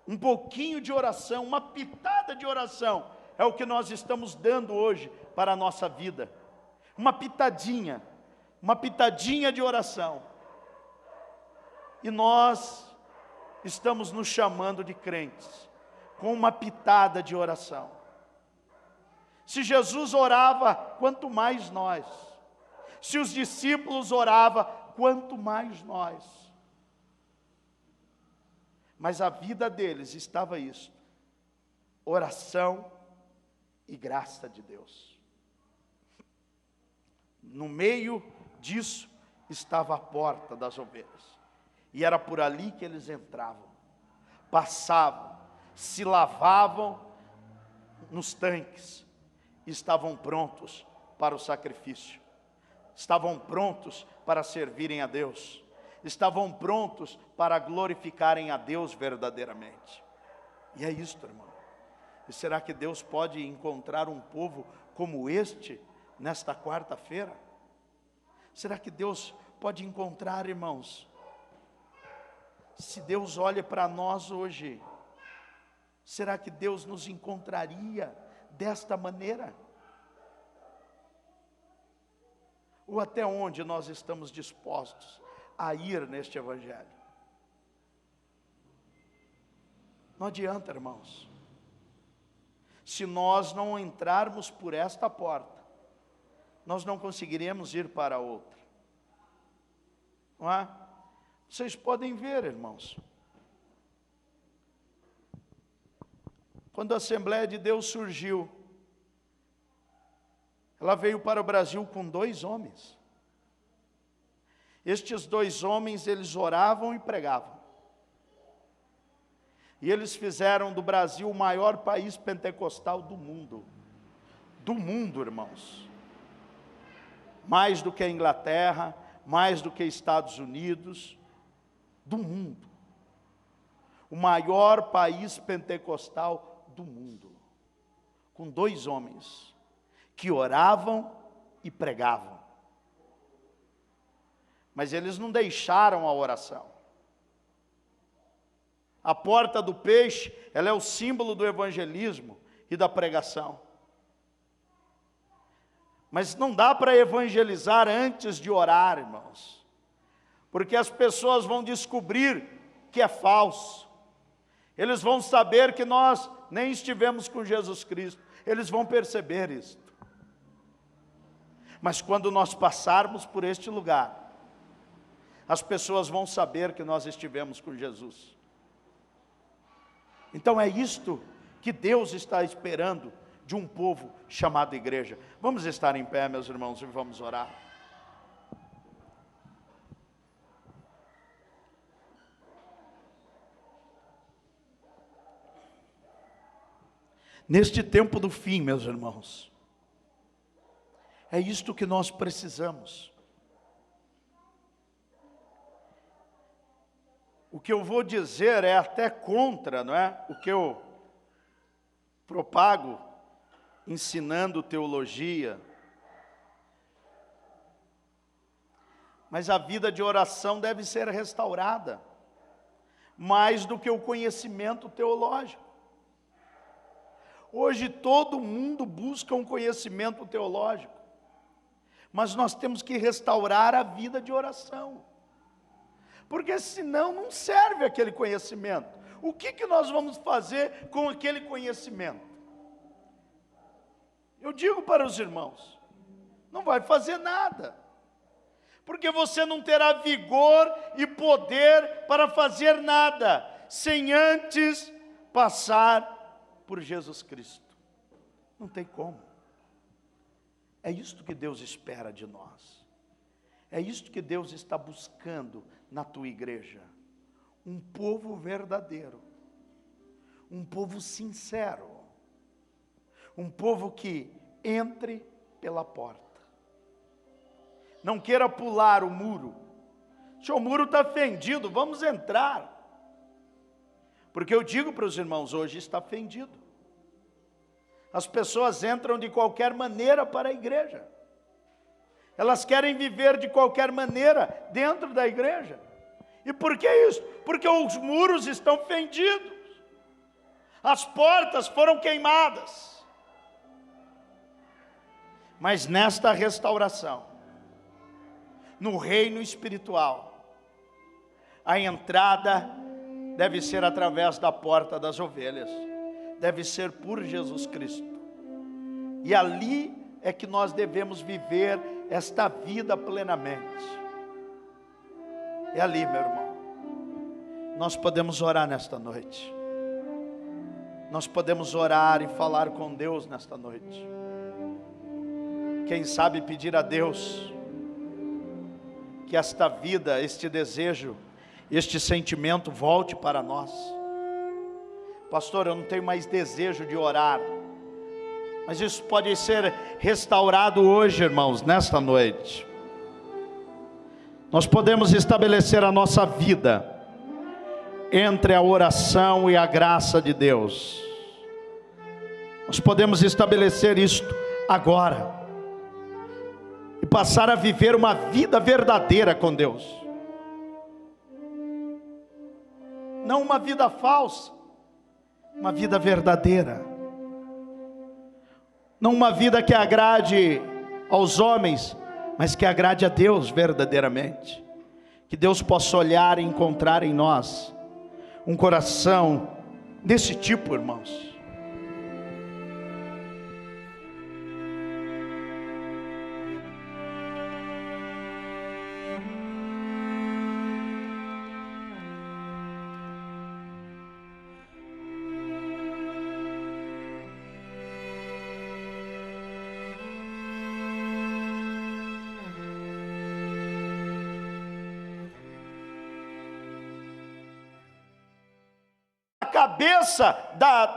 Um pouquinho de oração, uma pitada de oração, é o que nós estamos dando hoje para a nossa vida. Uma pitadinha de oração. E nós estamos nos chamando de crentes, com uma pitada de oração. Se Jesus orava, quanto mais nós. Se os discípulos oravam, quanto mais nós. Mas a vida deles estava isto: oração e graça de Deus. No meio disso estava a porta das ovelhas. E era por ali que eles entravam, passavam, se lavavam nos tanques, e estavam prontos para o sacrifício. Estavam prontos para servirem a Deus. Estavam prontos para glorificarem a Deus verdadeiramente. E é isto, irmão. E será que Deus pode encontrar um povo como este nesta quarta-feira? Será que Deus pode encontrar, irmãos? Se Deus olha para nós hoje, será que Deus nos encontraria desta maneira? Ou até onde nós estamos dispostos a ir neste evangelho? Não adianta, irmãos. Se nós não entrarmos por esta porta, nós não conseguiremos ir para outra. Não é? Vocês podem ver, irmãos. Quando a Assembleia de Deus surgiu, ela veio para o Brasil com 2 homens. Estes 2 homens, eles oravam e pregavam. E eles fizeram do Brasil o maior país pentecostal do mundo. Do mundo, irmãos. Mais do que a Inglaterra, mais do que Estados Unidos, do mundo. O maior país pentecostal do mundo. Com 2 homens que oravam e pregavam. Mas eles não deixaram a oração. A porta do peixe, ela é o símbolo do evangelismo e da pregação. Mas não dá para evangelizar antes de orar, irmãos. Porque as pessoas vão descobrir que é falso. Eles vão saber que nós nem estivemos com Jesus Cristo. Eles vão perceber isso. Mas quando nós passarmos por este lugar, as pessoas vão saber que nós estivemos com Jesus. Então é isto que Deus está esperando de um povo chamado igreja. Vamos estar em pé, meus irmãos, e vamos orar. Neste tempo do fim, meus irmãos, é isto que nós precisamos. O que eu vou dizer é até contra, não é? O que eu propago, ensinando teologia. Mas a vida de oração deve ser restaurada, mais do que o conhecimento teológico. Hoje todo mundo busca um conhecimento teológico, mas nós temos que restaurar a vida de oração, porque senão não serve aquele conhecimento. O que nós vamos fazer com aquele conhecimento? Eu digo para os irmãos, não vai fazer nada, porque você não terá vigor e poder para fazer nada, sem antes passar por Jesus Cristo. Não tem como. É isto que Deus espera de nós. É isto que Deus está buscando na tua igreja. Um povo verdadeiro. Um povo sincero. Um povo que entre pela porta. Não queira pular o muro. O muro está fendido, vamos entrar. Porque eu digo para os irmãos, hoje está fendido. As pessoas entram de qualquer maneira para a igreja. Elas querem viver de qualquer maneira dentro da igreja. E por que isso? Porque os muros estão fendidos. As portas foram queimadas. Mas nesta restauração, no reino espiritual, a entrada deve ser através da porta das ovelhas, deve ser por Jesus Cristo, e ali é que nós devemos viver esta vida plenamente. É ali, meu irmão. Nós podemos orar nesta noite, nós podemos orar e falar com Deus nesta noite. Quem sabe pedir a Deus que esta vida, este desejo, este sentimento volte para nós. Pastor, eu não tenho mais desejo de orar, mas isso pode ser restaurado hoje, irmãos, nesta noite. Nós podemos estabelecer a nossa vida entre a oração e a graça de Deus. Nós podemos estabelecer isto agora e passar a viver uma vida verdadeira com Deus. Não uma vida falsa, uma vida verdadeira. Não uma vida que agrade aos homens, mas que agrade a Deus verdadeiramente. Que Deus possa olhar e encontrar em nós um coração desse tipo, irmãos. Cabeça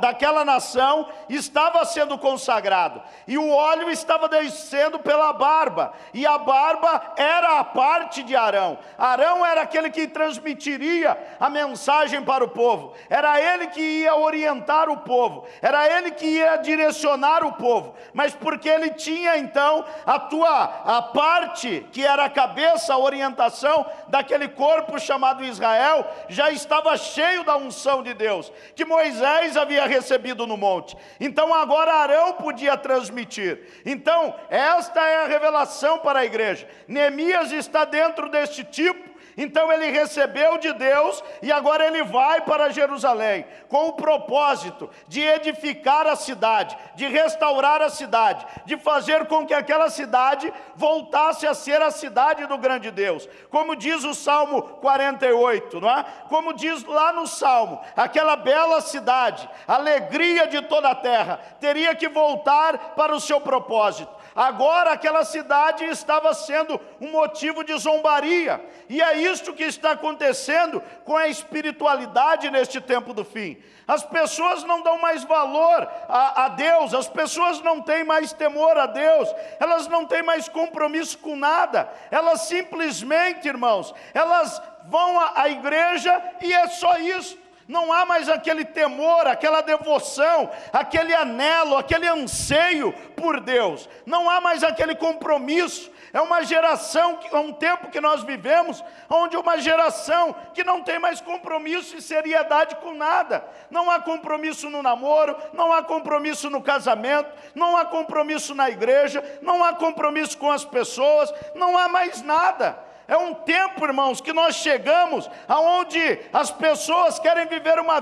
daquela nação estava sendo consagrado, e o óleo estava descendo pela barba, e a barba era a parte de Arão. Arão era aquele que transmitiria a mensagem para o povo, era ele que ia orientar o povo, era ele que ia direcionar o povo, mas porque ele tinha então a parte que era a cabeça, a orientação daquele corpo chamado Israel, já estava cheio da unção de Deus, que Moisés havia recebido no monte. Então agora Arão podia transmitir. Então esta é a revelação para a igreja. Neemias está dentro deste tipo. Então ele recebeu de Deus e agora ele vai para Jerusalém com o propósito de edificar a cidade, de restaurar a cidade, de fazer com que aquela cidade voltasse a ser a cidade do grande Deus. Como diz o Salmo 48, não é? Como diz lá no Salmo, aquela bela cidade, alegria de toda a terra, teria que voltar para o seu propósito. Agora aquela cidade estava sendo um motivo de zombaria. E é isto que está acontecendo com a espiritualidade neste tempo do fim. As pessoas não dão mais valor a Deus, as pessoas não têm mais temor a Deus, elas não têm mais compromisso com nada, elas simplesmente, irmãos, elas vão à igreja e é só isso. Não há mais aquele temor, aquela devoção, aquele anelo, aquele anseio por Deus. Não há mais aquele compromisso. É uma geração, é um tempo que nós vivemos, onde uma geração que não tem mais compromisso e seriedade com nada. Não há compromisso no namoro, não há compromisso no casamento, não há compromisso na igreja, não há compromisso com as pessoas, não há mais nada. É um tempo, irmãos, que nós chegamos aonde as pessoas querem viver uma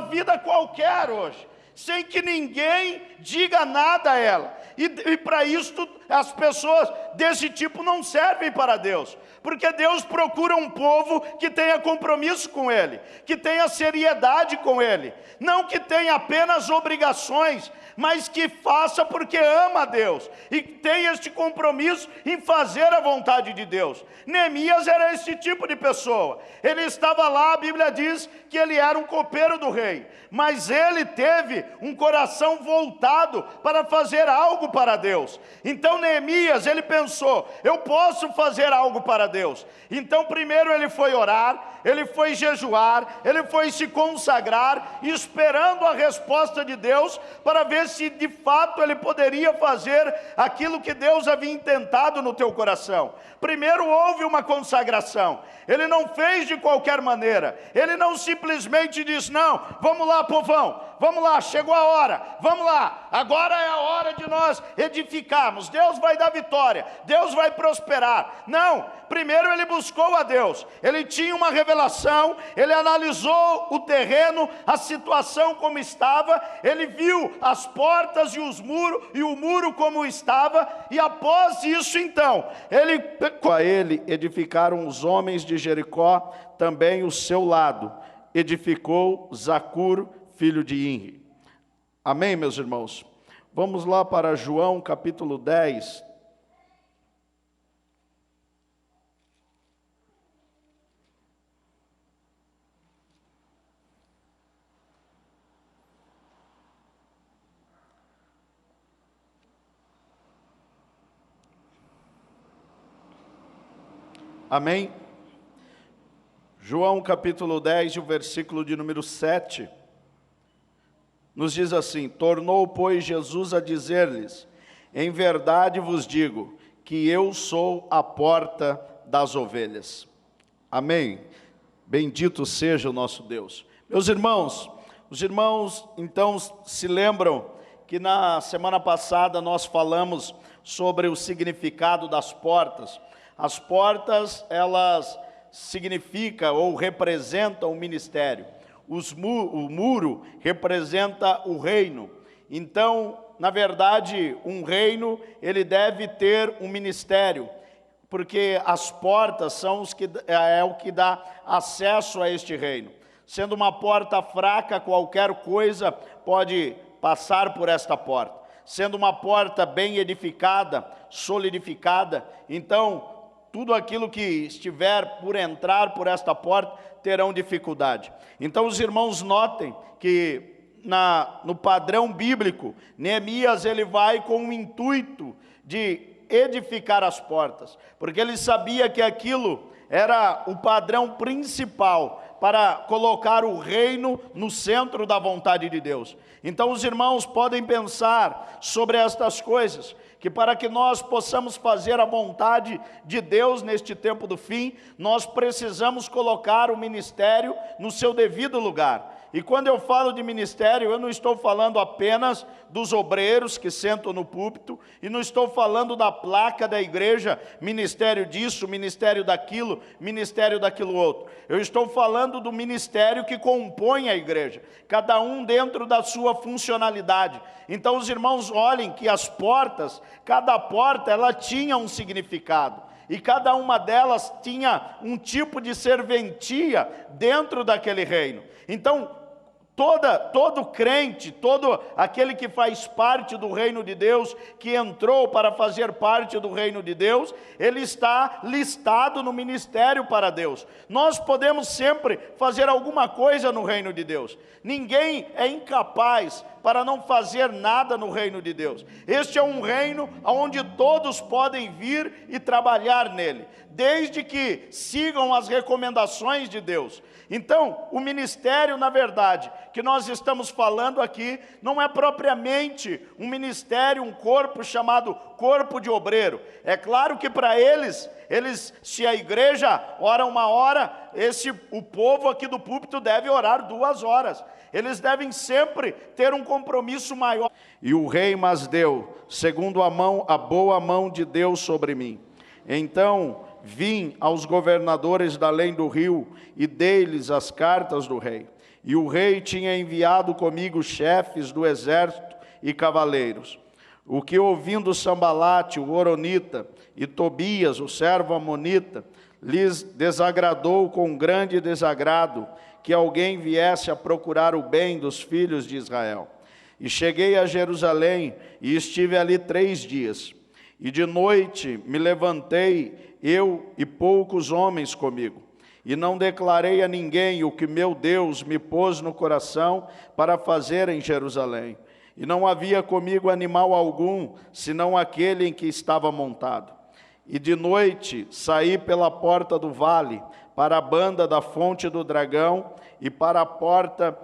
vida qualquer hoje, sem que ninguém diga nada a ela. E para isso, as pessoas desse tipo não servem para Deus, porque Deus procura um povo que tenha compromisso com Ele, que tenha seriedade com Ele, não que tenha apenas obrigações, mas que faça porque ama a Deus, e tenha este compromisso em fazer a vontade de Deus. Neemias era esse tipo de pessoa. Ele estava lá, a Bíblia diz que ele era um copeiro do rei, mas ele teve um coração voltado para fazer algo para Deus. Então Neemias, ele pensou, eu posso fazer algo para Deus. Então primeiro ele foi orar, ele foi jejuar, ele foi se consagrar, esperando a resposta de Deus, para ver se de fato ele poderia fazer aquilo que Deus havia intentado no teu coração. Primeiro houve uma consagração. Ele não fez de qualquer maneira. Ele não simplesmente disse, não, vamos lá, povão, vamos lá, chegou a hora, vamos lá, agora é a hora de nós edificarmos, Deus vai dar vitória, Deus vai prosperar. Não, primeiro ele buscou a Deus, ele tinha uma revelação, ele analisou o terreno, a situação como estava, ele viu as portas e o muro como estava, e após isso então, a ele edificaram os homens de Jericó, também o seu lado, edificou Zacur, filho de Inri. Amém, meus irmãos? Vamos lá para João capítulo 10. Amém? João capítulo 10, o versículo de número 7, nos diz assim: tornou, pois, Jesus a dizer-lhes, em verdade vos digo, que eu sou a porta das ovelhas. Amém? Bendito seja o nosso Deus. Meus irmãos, os irmãos então se lembram que na semana passada nós falamos sobre o significado das portas. As portas, elas significam ou representam o ministério. O muro representa o reino. Então, na verdade, um reino, ele deve ter um ministério, porque as portas são o que dá acesso a este reino. Sendo uma porta fraca, qualquer coisa pode passar por esta porta. Sendo uma porta bem edificada, solidificada, então tudo aquilo que estiver por entrar por esta porta terão dificuldade. Então os irmãos notem que no padrão bíblico, Neemias ele vai com o intuito de edificar as portas, porque ele sabia que aquilo era o padrão principal para colocar o reino no centro da vontade de Deus. Então os irmãos podem pensar sobre estas coisas, que para que nós possamos fazer a vontade de Deus neste tempo do fim, nós precisamos colocar o ministério no seu devido lugar. E quando eu falo de ministério, eu não estou falando apenas dos obreiros que sentam no púlpito, e não estou falando da placa da igreja, ministério disso, ministério daquilo outro. Eu estou falando do ministério que compõe a igreja, cada um dentro da sua funcionalidade. Então os irmãos olhem que as portas, cada porta ela tinha um significado, e cada uma delas tinha um tipo de serventia dentro daquele reino. Então, Todo crente, todo aquele que faz parte do reino de Deus, que entrou para fazer parte do reino de Deus, ele está listado no ministério para Deus. Nós podemos sempre fazer alguma coisa no reino de Deus. Ninguém é incapaz para não fazer nada no reino de Deus. Este é um reino onde todos podem vir e trabalhar nele, desde que sigam as recomendações de Deus. Então, o ministério, na verdade, que nós estamos falando aqui, não é propriamente um ministério, um corpo chamado corpo de obreiro. É claro que para eles, se a igreja ora 1 hora, o povo aqui do púlpito deve orar 2 horas. Eles devem sempre ter um compromisso maior. E o rei mas deu, segundo a boa mão de Deus sobre mim. Então vim aos governadores da além do rio e dei-lhes as cartas do rei. E o rei tinha enviado comigo chefes do exército e cavaleiros. O que ouvindo Sambalate, o horonita, e Tobias, o servo amonita, lhes desagradou com grande desagrado que alguém viesse a procurar o bem dos filhos de Israel. E cheguei a Jerusalém e estive ali 3 dias. E de noite me levantei, eu e poucos homens comigo, e não declarei a ninguém o que meu Deus me pôs no coração para fazer em Jerusalém. E não havia comigo animal algum, senão aquele em que estava montado. E de noite saí pela porta do vale, para a banda da fonte do dragão, e para a porta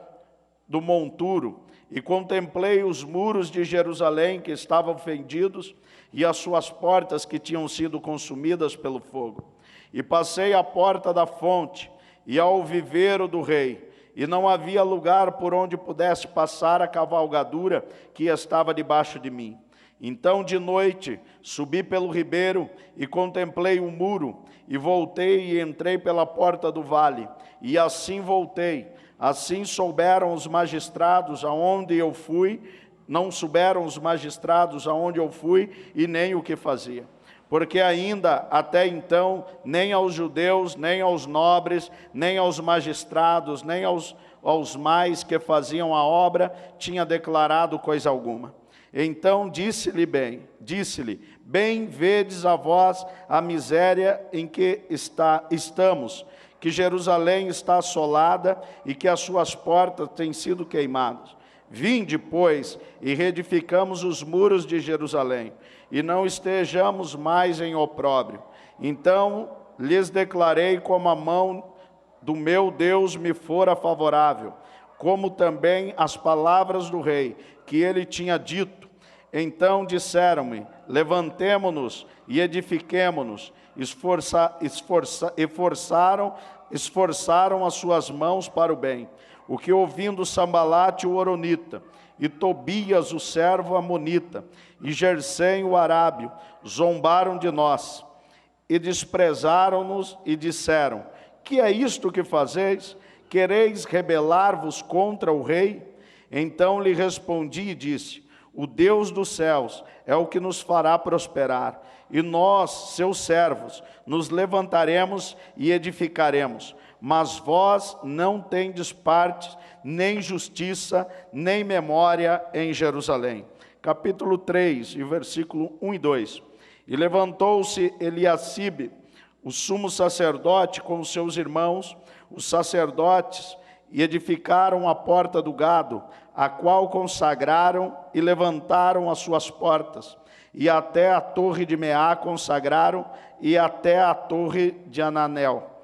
do monturo, e contemplei os muros de Jerusalém que estavam fendidos, e as suas portas que tinham sido consumidas pelo fogo. E passei à porta da fonte, e ao viveiro do rei, e não havia lugar por onde pudesse passar a cavalgadura que estava debaixo de mim. Então de noite subi pelo ribeiro, e contemplei o muro, e voltei e entrei pela porta do vale, e assim voltei. Assim souberam os magistrados aonde eu fui, não souberam os magistrados aonde eu fui, e nem o que fazia. Porque ainda até então, nem aos judeus, nem aos nobres, nem aos magistrados, nem aos mais que faziam a obra, tinha declarado coisa alguma. Então disse-lhe, bem vedes a vós a miséria em que estamos, que Jerusalém está assolada e que as suas portas têm sido queimadas. Vinde, pois, e reedificamos os muros de Jerusalém, e não estejamos mais em opróbrio. Então lhes declarei como a mão do meu Deus me fora favorável, como também as palavras do rei, que ele tinha dito. Então disseram-me, levantemo-nos e edifiquemo-nos. Esforçaram as suas mãos para o bem. O que ouvindo Sambalate o horonita, e Tobias o servo amonita, e Gersem o arábio, zombaram de nós, e desprezaram-nos, e disseram, que é isto que fazeis? Quereis rebelar-vos contra o rei? Então lhe respondi e disse, o Deus dos céus é o que nos fará prosperar, e nós, seus servos, nos levantaremos e edificaremos. Mas vós não tendes parte, nem justiça, nem memória em Jerusalém. Capítulo 3, e versículo 1 e 2. E levantou-se Eliacibe, o sumo sacerdote, com os seus irmãos, os sacerdotes, e edificaram a porta do gado, a qual consagraram e levantaram as suas portas, e até a torre de Meá consagraram, e até a torre de Ananel.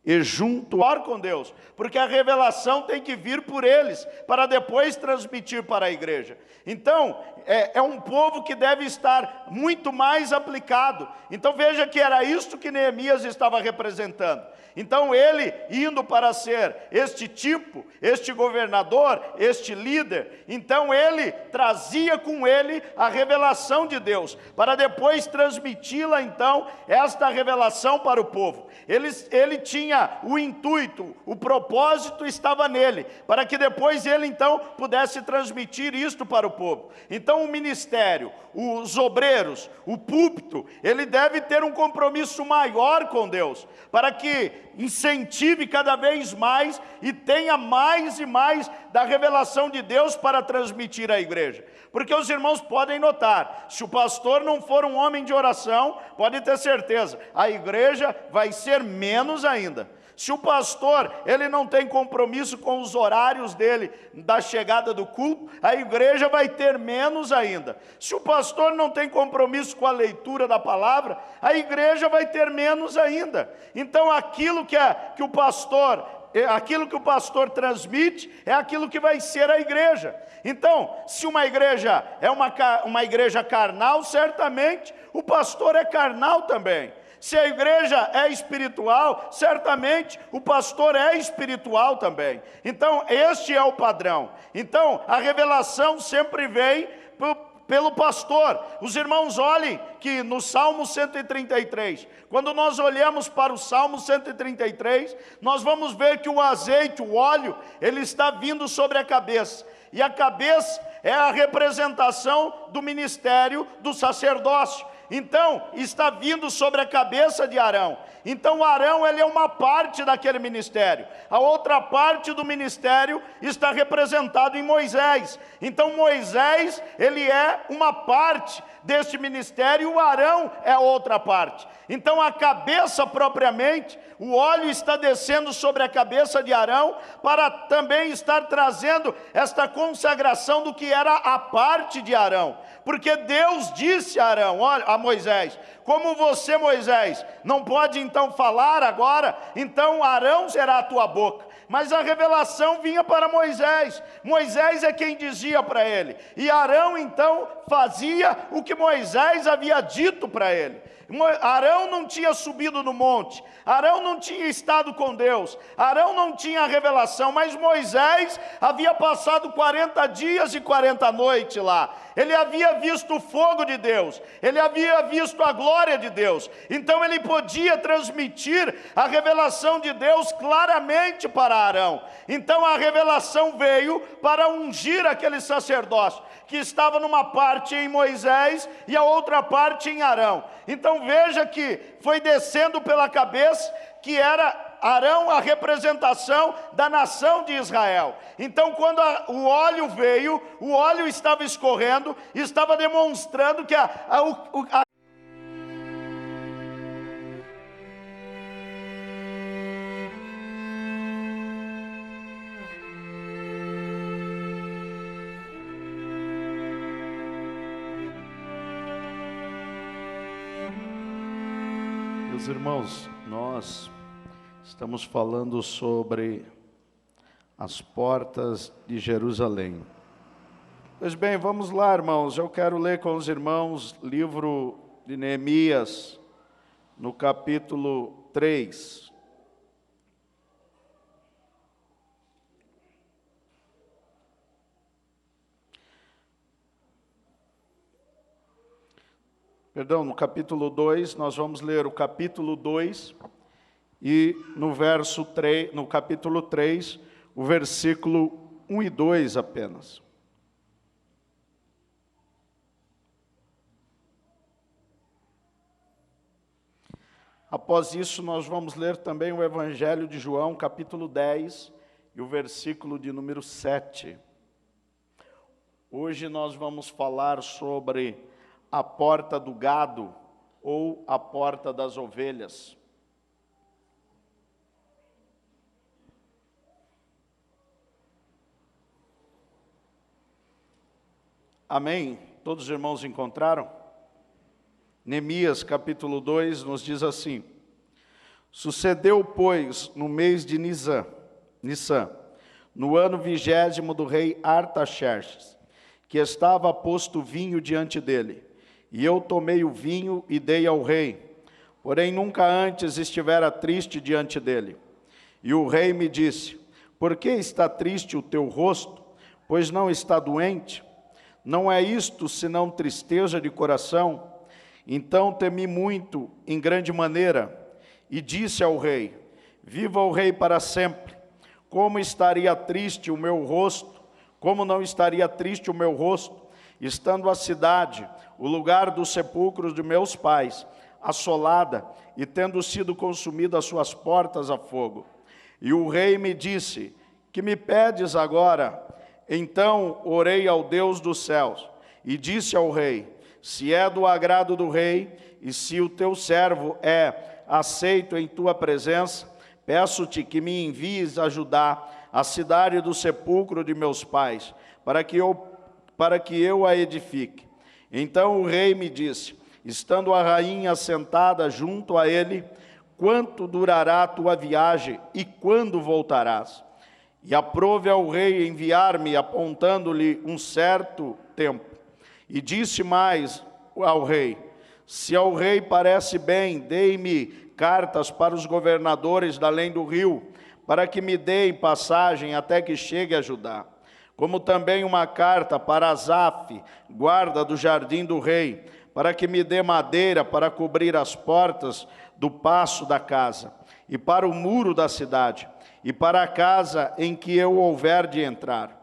E junto com Deus, porque a revelação tem que vir por eles, para depois transmitir para a igreja. Então, é um povo que deve estar muito mais aplicado. Então veja que era isto que Neemias estava representando. Então ele, indo para ser este tipo, este governador, este líder, então ele trazia com ele a revelação de Deus, para depois transmiti-la então, esta revelação para o povo. Ele tinha tinha o intuito, o propósito estava nele, para que depois ele então pudesse transmitir isto para o povo. Então o ministério, os obreiros, o púlpito, ele deve ter um compromisso maior com Deus, para que incentive cada vez mais e tenha mais e mais da revelação de Deus para transmitir à igreja. Porque os irmãos podem notar, se o pastor não for um homem de oração, pode ter certeza, a igreja vai ser menos ainda. Se o pastor, ele não tem compromisso com os horários dele, da chegada do culto, a igreja vai ter menos ainda. Se o pastor não tem compromisso com a leitura da palavra, a igreja vai ter menos ainda. Então aquilo que o pastor transmite, é aquilo que vai ser a igreja. Então, se uma igreja é uma igreja carnal, certamente o pastor é carnal também. Se a igreja é espiritual, certamente o pastor é espiritual também. Então, este é o padrão. Então, a revelação sempre vem pelo pastor. Os irmãos olhem que no Salmo 133, quando nós olhamos para o Salmo 133, nós vamos ver que o azeite, o óleo, ele está vindo sobre a cabeça. E a cabeça é a representação do ministério do sacerdócio. Então, está vindo sobre a cabeça de Arão. Então, Arão, ele é uma parte daquele ministério. A outra parte do ministério está representado em Moisés. Então, Moisés, ele é uma parte deste ministério, e o Arão é outra parte. Então, a cabeça propriamente, o óleo está descendo sobre a cabeça de Arão, para também estar trazendo esta consagração do que era a parte de Arão. Porque Deus disse a Arão, olha, a Moisés, como você, Moisés, não pode então falar agora, então Arão será a tua boca. Mas a revelação vinha para Moisés. Moisés é quem dizia para ele. E Arão então fazia o que Moisés havia dito para ele. Arão não tinha subido no monte, Arão não tinha estado com Deus, Arão não tinha a revelação, mas Moisés havia passado 40 dias e 40 noites lá. Ele havia visto o fogo de Deus, ele havia visto a glória de Deus, então ele podia transmitir a revelação de Deus claramente para Arão. Então a revelação veio para ungir aquele sacerdócio, que estava numa parte em Moisés e a outra parte em Arão. Então veja que foi descendo pela cabeça, que era Arão a representação da nação de Israel. Então quando o óleo veio, o óleo estava escorrendo, estava demonstrando que Meus irmãos, nós estamos falando sobre as portas de Jerusalém. Pois bem, vamos lá, irmãos. Eu quero ler com os irmãos livro de Neemias, no capítulo 3. Perdão, no capítulo 2, nós vamos ler o capítulo 2 e no capítulo 3, o versículo 1 e 2 apenas. Após isso, nós vamos ler também o Evangelho de João, capítulo 10 e o versículo de número 7. Hoje nós vamos falar sobre a porta do gado, ou a porta das ovelhas. Amém? Todos os irmãos encontraram? Neemias capítulo 2 nos diz assim: Sucedeu, pois, no mês de Nissan, no ano 20º do rei Artaxerxes, que estava posto vinho diante dele. E eu tomei o vinho e dei ao rei, porém nunca antes estivera triste diante dele. E o rei me disse: Por que está triste o teu rosto? Pois não está doente? Não é isto senão tristeza de coração? Então temi muito, em grande maneira, e disse ao rei: Viva o rei para sempre. Como estaria triste o meu rosto, como não estaria triste o meu rosto, estando a cidade, o lugar dos sepulcros de meus pais, assolada e tendo sido consumida as suas portas a fogo. E o rei me disse: que me pedes agora? Então orei ao Deus dos céus e disse ao rei: se é do agrado do rei e se o teu servo é aceito em tua presença, peço-te que me envies a Judá, a cidade do sepulcro de meus pais, para que eu a edifique. Então o rei me disse, estando a rainha sentada junto a ele: quanto durará a tua viagem e quando voltarás? E aprove ao rei enviar-me, apontando-lhe um certo tempo. E disse mais ao rei: se ao rei parece bem, dei-me cartas para os governadores da além do rio, para que me deem passagem até que chegue a Judá. Como também uma carta para Asaf, guarda do jardim do rei, para que me dê madeira para cobrir as portas do paço da casa, e para o muro da cidade, e para a casa em que eu houver de entrar.